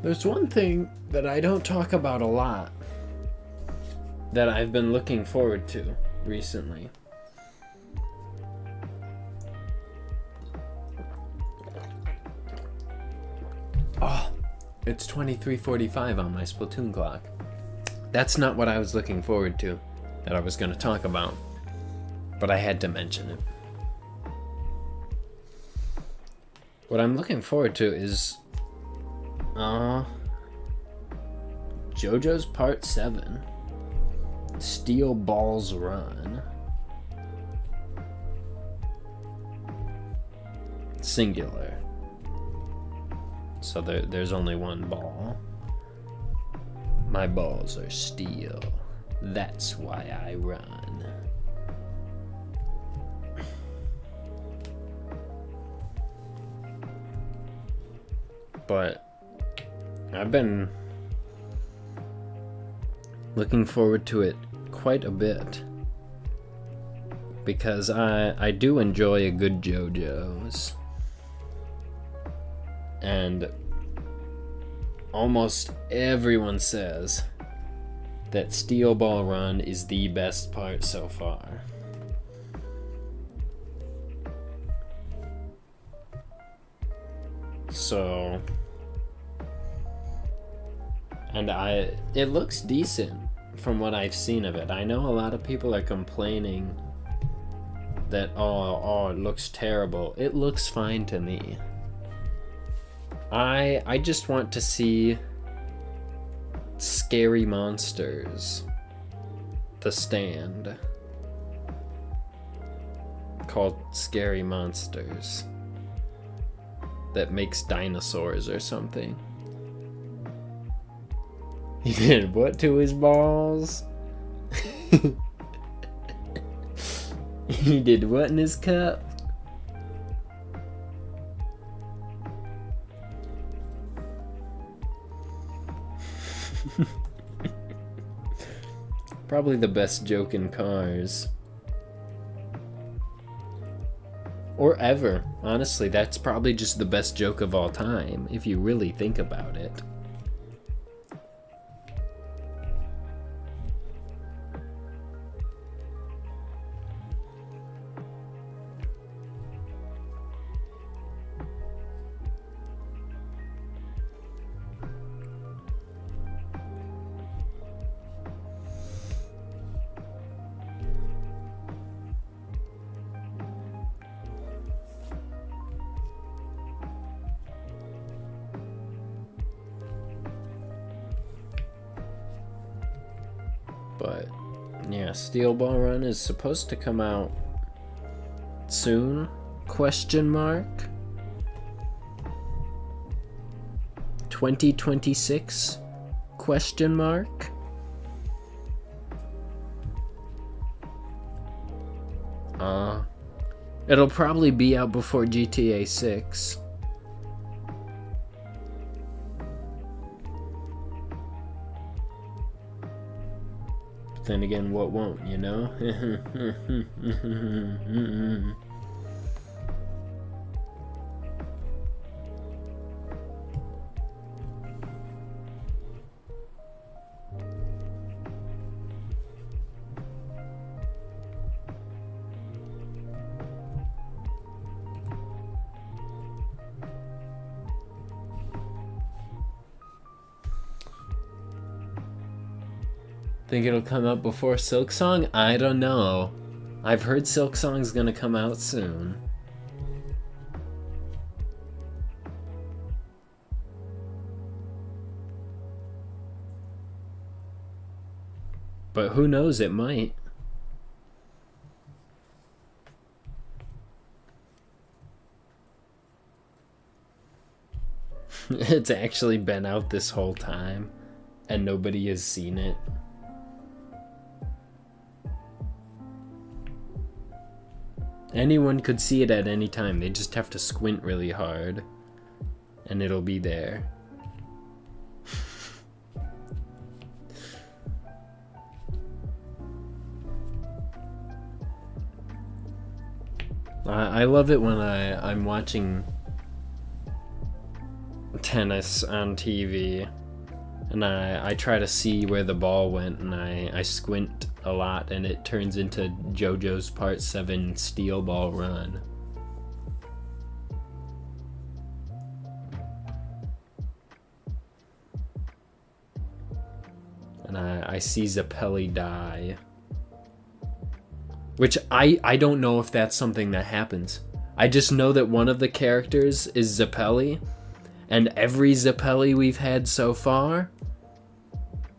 There's one thing that I don't talk about a lot that I've been looking forward to recently. Oh, it's 23:45 on my Splatoon clock. That's not what I was looking forward to, that I was going to talk about, but I had to mention it. What I'm looking forward to is JoJo's Part 7, Steel Ball's Run. Singular. So there's only one ball. My balls are steel. That's why I run. But I've been looking forward to it quite a bit, because I do enjoy a good JoJo's, and almost everyone says that Steel Ball Run is the best part so far. So, and it looks decent from what I've seen of it. I know a lot of people are complaining that, oh, it looks terrible. It looks fine to me. I just want to see Scary Monsters, The Stand, called Scary Monsters, that makes dinosaurs or something. He did what to his balls? He did what in his cup? Probably the best joke in Cars. Or ever. Honestly, that's probably just the best joke of all time, if you really think about it. But yeah, Steel Ball Run is supposed to come out soon? Question mark? 2026? Question mark? It'll probably be out before GTA 6. Then again, what won't, you know? Think it'll come out before Silk Song? I don't know. I've heard Silk Song's gonna come out soon. But who knows, it might. It's actually been out this whole time, and nobody has seen it. Anyone could see it at any time. They just have to squint really hard, and it'll be there. I love it when I'm watching tennis on TV, and I try to see where the ball went, and I squint a lot, and it turns into JoJo's Part 7 Steel Ball Run. And I see Zappelli die. Which I don't know if that's something that happens. I just know that one of the characters is Zappelli, and every Zappelli we've had so far,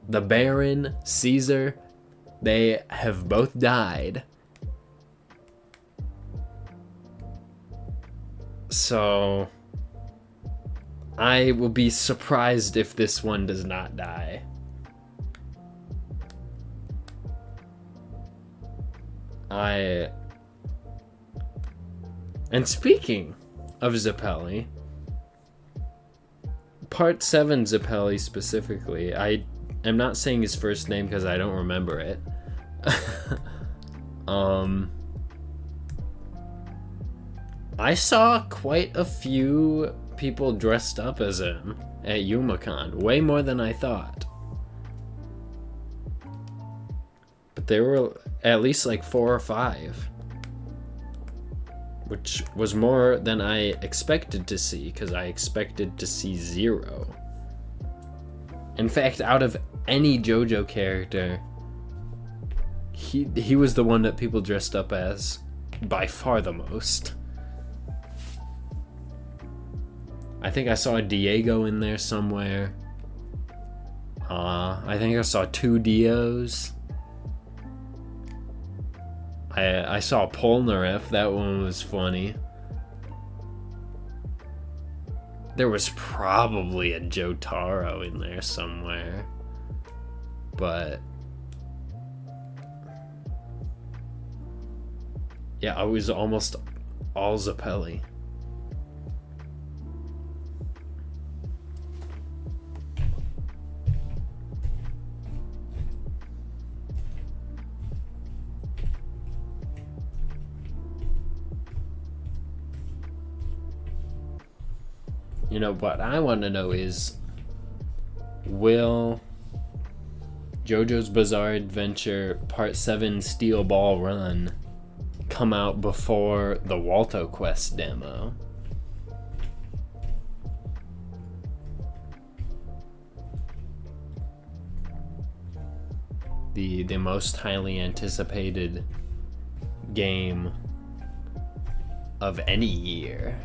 the Baron, Caesar, they have both died. So I will be surprised if this one does not die. And speaking of Zappelli, Part 7 Zappelli specifically, I am not saying his first name because I don't remember it. I saw quite a few people dressed up as him at YumaCon, way more than I thought. But there were at least like 4 or 5. which was more than I expected to see, because I expected to see 0. In fact, out of any JoJo character, he was the one that people dressed up as by far the most. I think I saw Diego in there somewhere. I think I saw 2 Dios. I saw Polnareff. That one was funny. There was probably a Jotaro in there somewhere. But yeah, I was almost all Zappelli. You know, what I want to know is, will JoJo's Bizarre Adventure Part 7 Steel Ball Run come out before the Walto Quest demo? The most highly anticipated game of any year.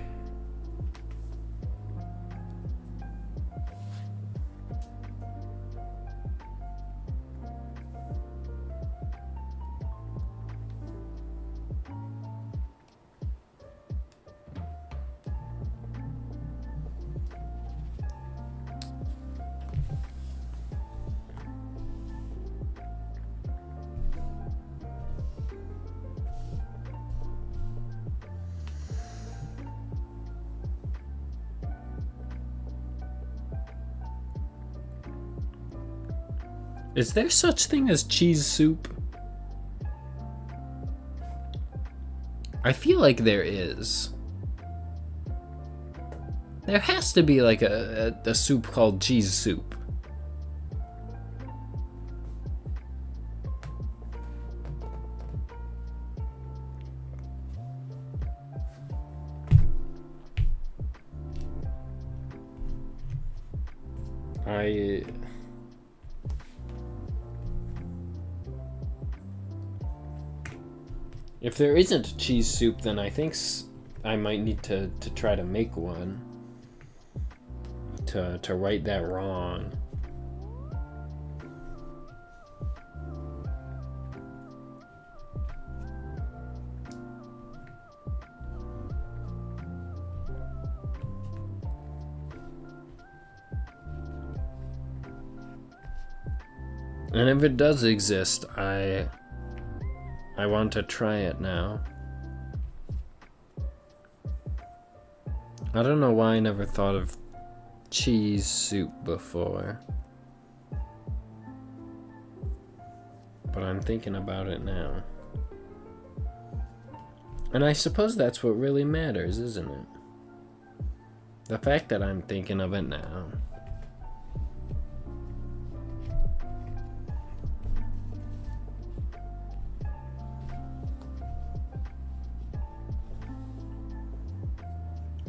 Is there such thing as cheese soup? I feel like there is. There has to be like a soup called cheese soup. If there isn't cheese soup, then I think I might need to try to make one to right that wrong. And if it does exist, I want to try it now. I don't know why I never thought of cheese soup before, but I'm thinking about it now. And I suppose that's what really matters, isn't it? The fact that I'm thinking of it now.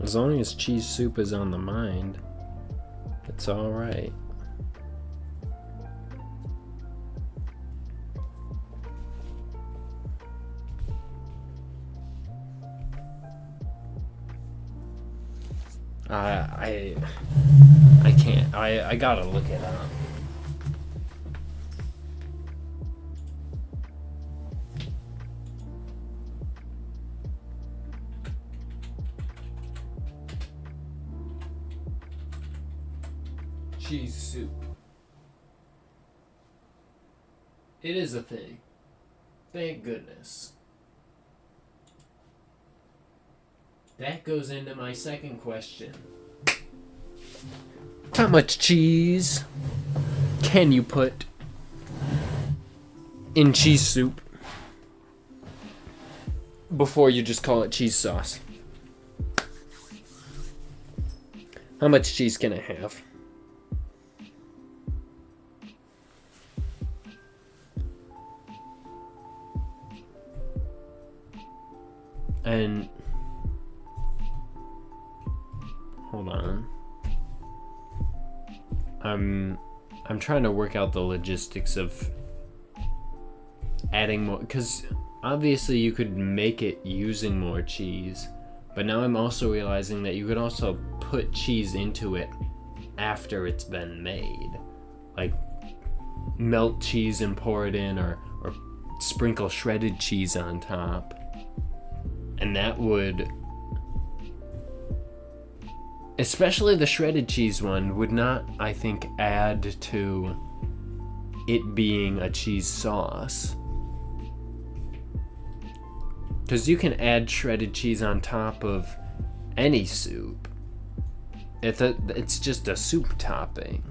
As long as cheese soup is on the mind, it's alright. I can't. I gotta look it up. Cheese soup. It is a thing. Thank goodness. That goes into my second question. How much cheese can you put in cheese soup before you just call it cheese sauce? How much cheese can it have? And hold on. I'm trying to work out the logistics of adding more, because obviously you could make it using more cheese, but now I'm also realizing that you could also put cheese into it after it's been made. Like melt cheese and pour it in, or sprinkle shredded cheese on top. And that would, especially the shredded cheese one, would not, I think, add to it being a cheese sauce. Because you can add shredded cheese on top of any soup. It's just a soup topping.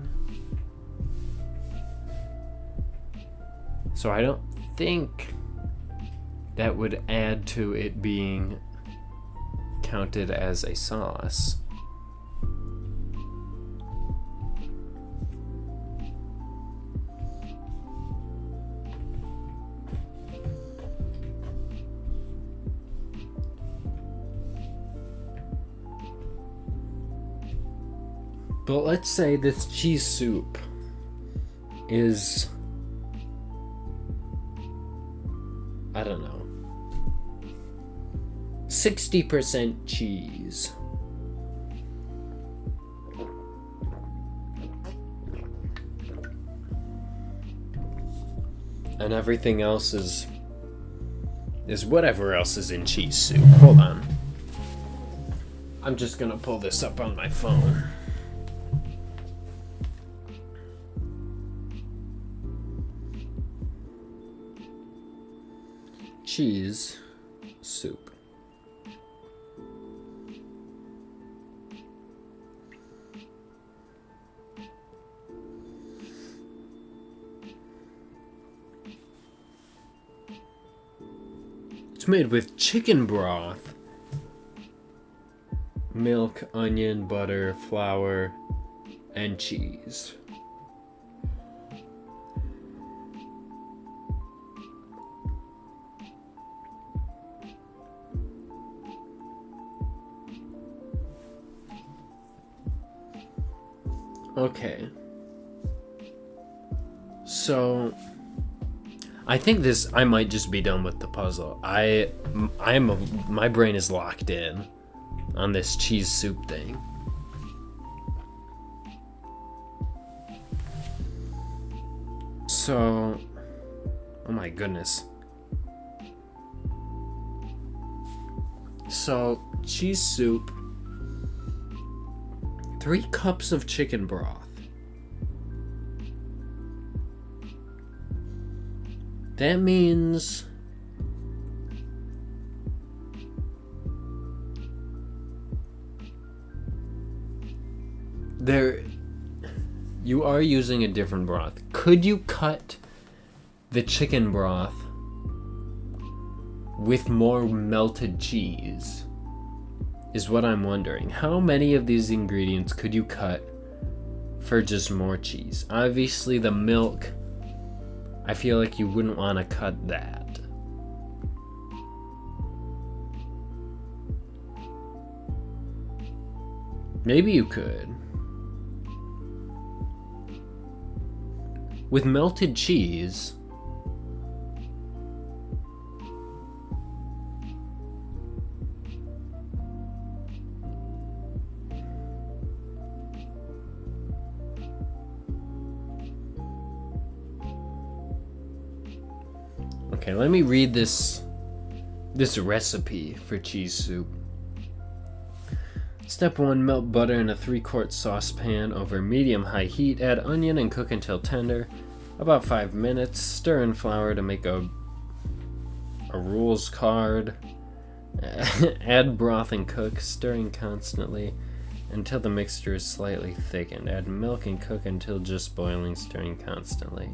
So I don't think that would add to it being counted as a sauce. But let's say this cheese soup is, I don't know, 60% cheese. And everything else is whatever else is in cheese soup. Hold on. I'm just gonna pull this up on my phone. Cheese soup. It's made with chicken broth, milk, onion, butter, flour, and cheese. Okay. So I think I might just be done with the puzzle. My brain is locked in on this cheese soup thing. So, oh my goodness. So, cheese soup, 3 cups of chicken broth. That means you are using a different broth. Could you cut the chicken broth with more melted cheese? Is what I'm wondering. How many of these ingredients could you cut for just more cheese? Obviously the milk, I feel like you wouldn't want to cut that. Maybe you could. With melted cheese, okay, let me read this recipe for cheese soup. Step 1, melt butter in a 3-quart saucepan over medium-high heat. Add onion and cook until tender, about 5 minutes. Stir in flour to make a rules card. Add broth and cook, stirring constantly until the mixture is slightly thickened. Add milk and cook until just boiling, stirring constantly.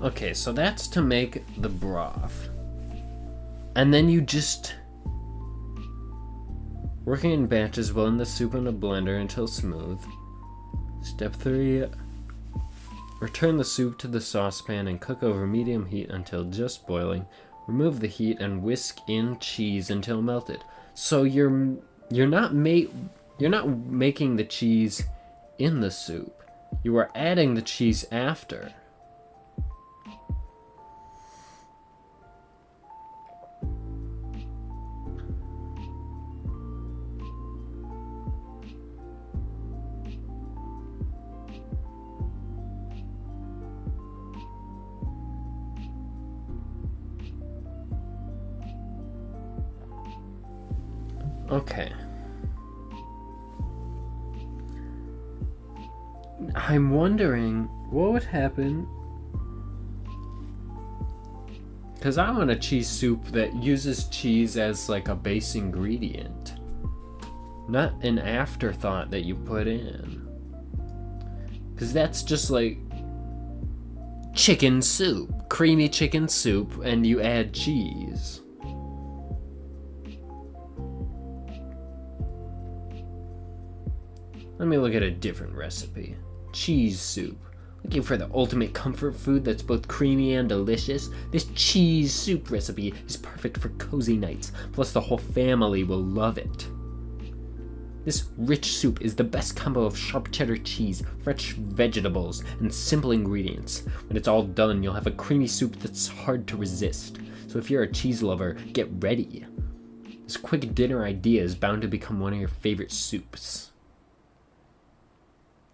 Okay, so that's to make the broth. And then you just, working in batches, blend the soup in a blender until smooth. Step 3, Return the soup to the saucepan and cook over medium heat until just boiling. Remove the heat and whisk in cheese until melted. So you're not making the cheese in the soup. You are adding the cheese after. Okay. I'm wondering what would happen, because I want a cheese soup that uses cheese as like a base ingredient, not an afterthought that you put in, because that's just like chicken soup, creamy chicken soup, and you add cheese. Let me look at a different recipe. Cheese soup. Looking for the ultimate comfort food that's both creamy and delicious? This cheese soup recipe is perfect for cozy nights, plus the whole family will love it. This rich soup is the best combo of sharp cheddar cheese, fresh vegetables, and simple ingredients. When it's all done, you'll have a creamy soup that's hard to resist. So if you're a cheese lover, get ready. This quick dinner idea is bound to become one of your favorite soups.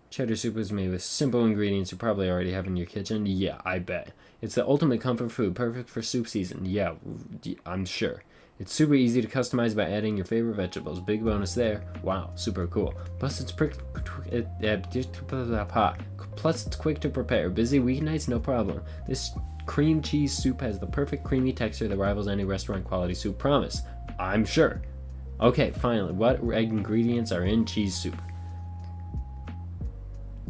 Cheddar soup is made with simple ingredients you probably already have in your kitchen. Yeah, I bet. It's the ultimate comfort food, perfect for soup season. Yeah, I'm sure. It's super easy to customize by adding your favorite vegetables. Big bonus there. Wow, super cool. Plus it's quick to prepare. Busy weeknights, no problem. This cream cheese soup has the perfect creamy texture that rivals any restaurant quality soup. Promise. I'm sure. Okay, finally, what ingredients are in cheese soup?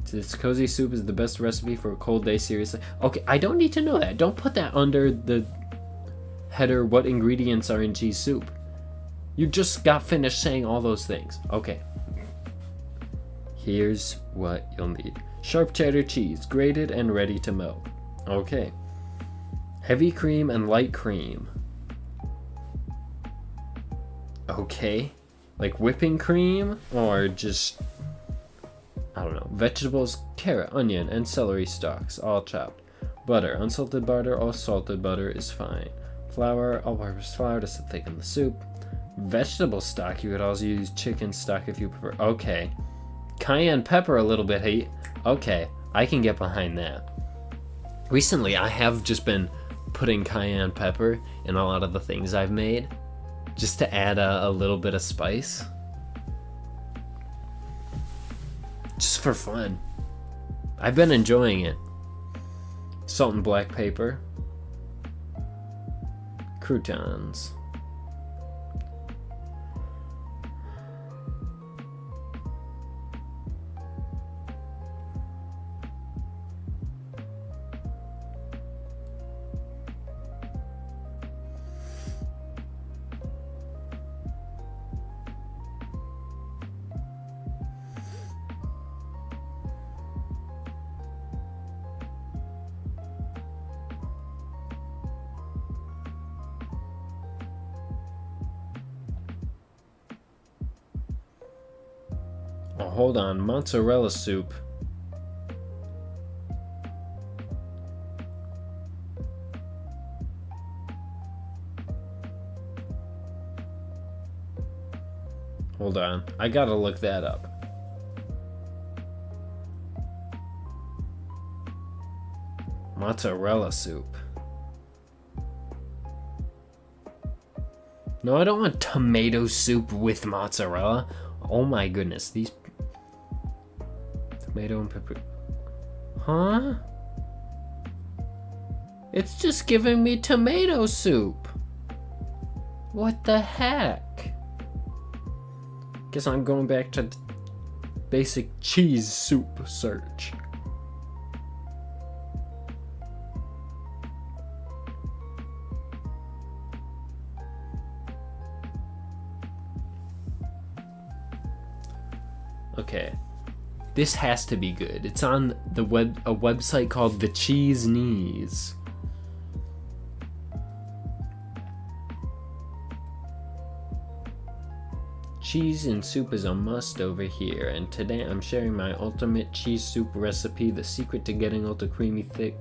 This cozy soup is the best recipe for a cold day, seriously. Okay, I don't need to know that. Don't put that under the header, what ingredients are in cheese soup. You just got finished saying all those things. Okay. Here's what you'll need. Sharp cheddar cheese, grated and ready to melt. Okay. Heavy cream and light cream. Okay. Like whipping cream or just... I don't know. Vegetables, carrot, onion, and celery stalks, all chopped. Butter, unsalted butter or salted butter is fine. Flour, all-purpose flour to thicken the soup. Vegetable stock, you could also use chicken stock if you prefer. Okay. Cayenne pepper, a little bit heat. Okay, I can get behind that. Recently, I have just been putting cayenne pepper in a lot of the things I've made, just to add a little bit of spice. Just for fun. I've been enjoying it. Salt and black pepper. Croutons. Oh, hold on, mozzarella soup. Hold on, I gotta look that up. Mozzarella soup. No, I don't want tomato soup with mozzarella. Oh my goodness, these... Tomato and pepper... Huh? It's just giving me tomato soup. What the heck? Guess I'm going back to basic cheese soup search. Okay. This has to be good. It's on a website called The Cheese Knees. Cheese in soup is a must over here, and today I'm sharing my ultimate cheese soup recipe, the secret to getting ultra creamy thick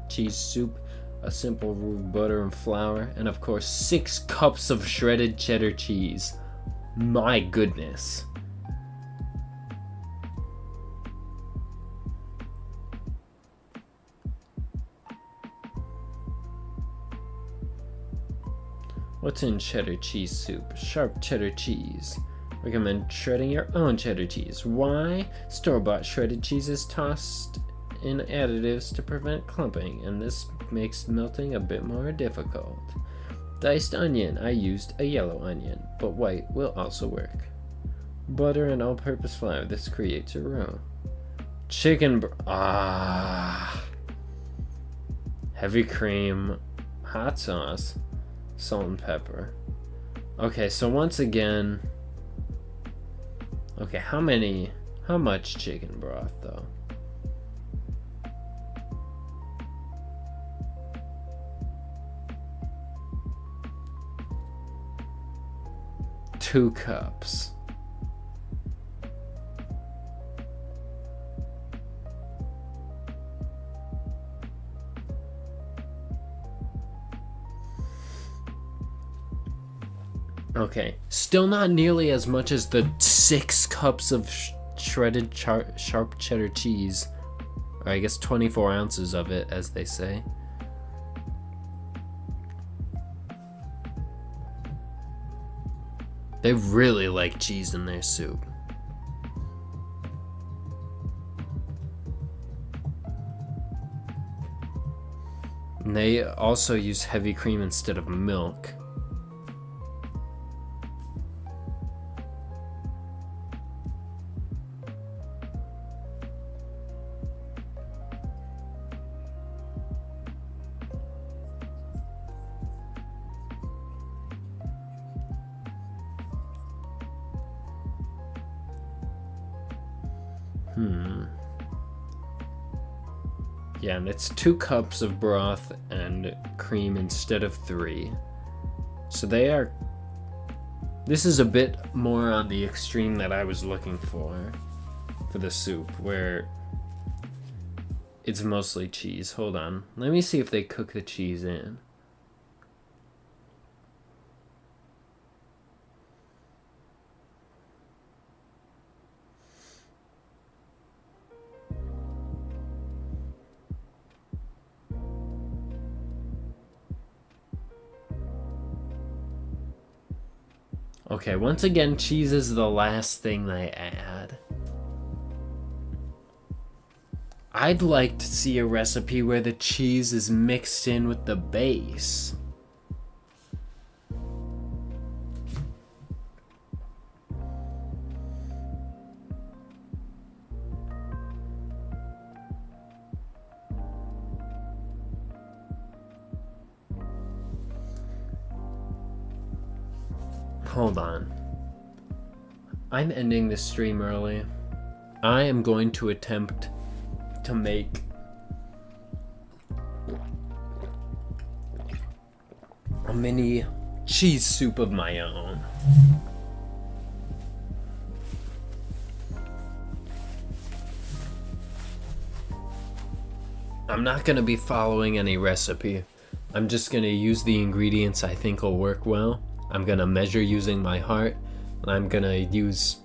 cheese soup, a simple rule of butter and flour, and of course 6 cups of shredded cheddar cheese. My goodness. What's in cheddar cheese soup? Sharp cheddar cheese. Recommend shredding your own cheddar cheese. Why? Store-bought shredded cheese is tossed in additives to prevent clumping, and this makes melting a bit more difficult. Diced onion. I used a yellow onion, but white will also work. Butter and all-purpose flour. This creates a roux. Heavy cream. Hot sauce. Salt and pepper. Okay, so once again, okay, how much chicken broth though? Two cups. Okay, still not nearly as much as the 6 cups of shredded sharp cheddar cheese, or I guess 24 ounces of it, as they say. They really like cheese in their soup. And they also use heavy cream instead of milk. Yeah, and it's 2 cups of broth and cream instead of 3. So this is a bit more on the extreme that I was looking for the soup, where it's mostly cheese. Hold on. Let me see if they cook the cheese in. Okay, once again, cheese is the last thing they add. I'd like to see a recipe where the cheese is mixed in with the base. Hold on. I'm ending this stream early. I am going to attempt to make a mini cheese soup of my own. I'm not going to be following any recipe. I'm just going to use the ingredients I think will work well. I'm gonna measure using my heart, and I'm gonna use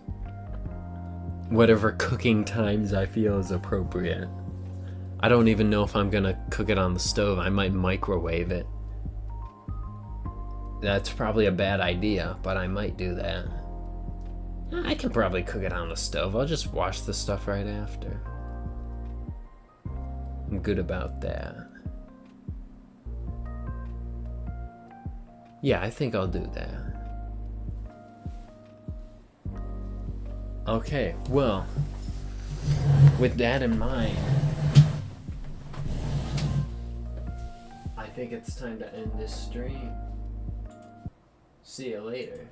whatever cooking times I feel is appropriate. I don't even know if I'm gonna cook it on the stove. I might microwave it. That's probably a bad idea, but I might do that. I can probably cook it on the stove. I'll just wash the stuff right after. I'm good about that. Yeah, I think I'll do that. Okay, well, with that in mind, I think it's time to end this stream. See you later.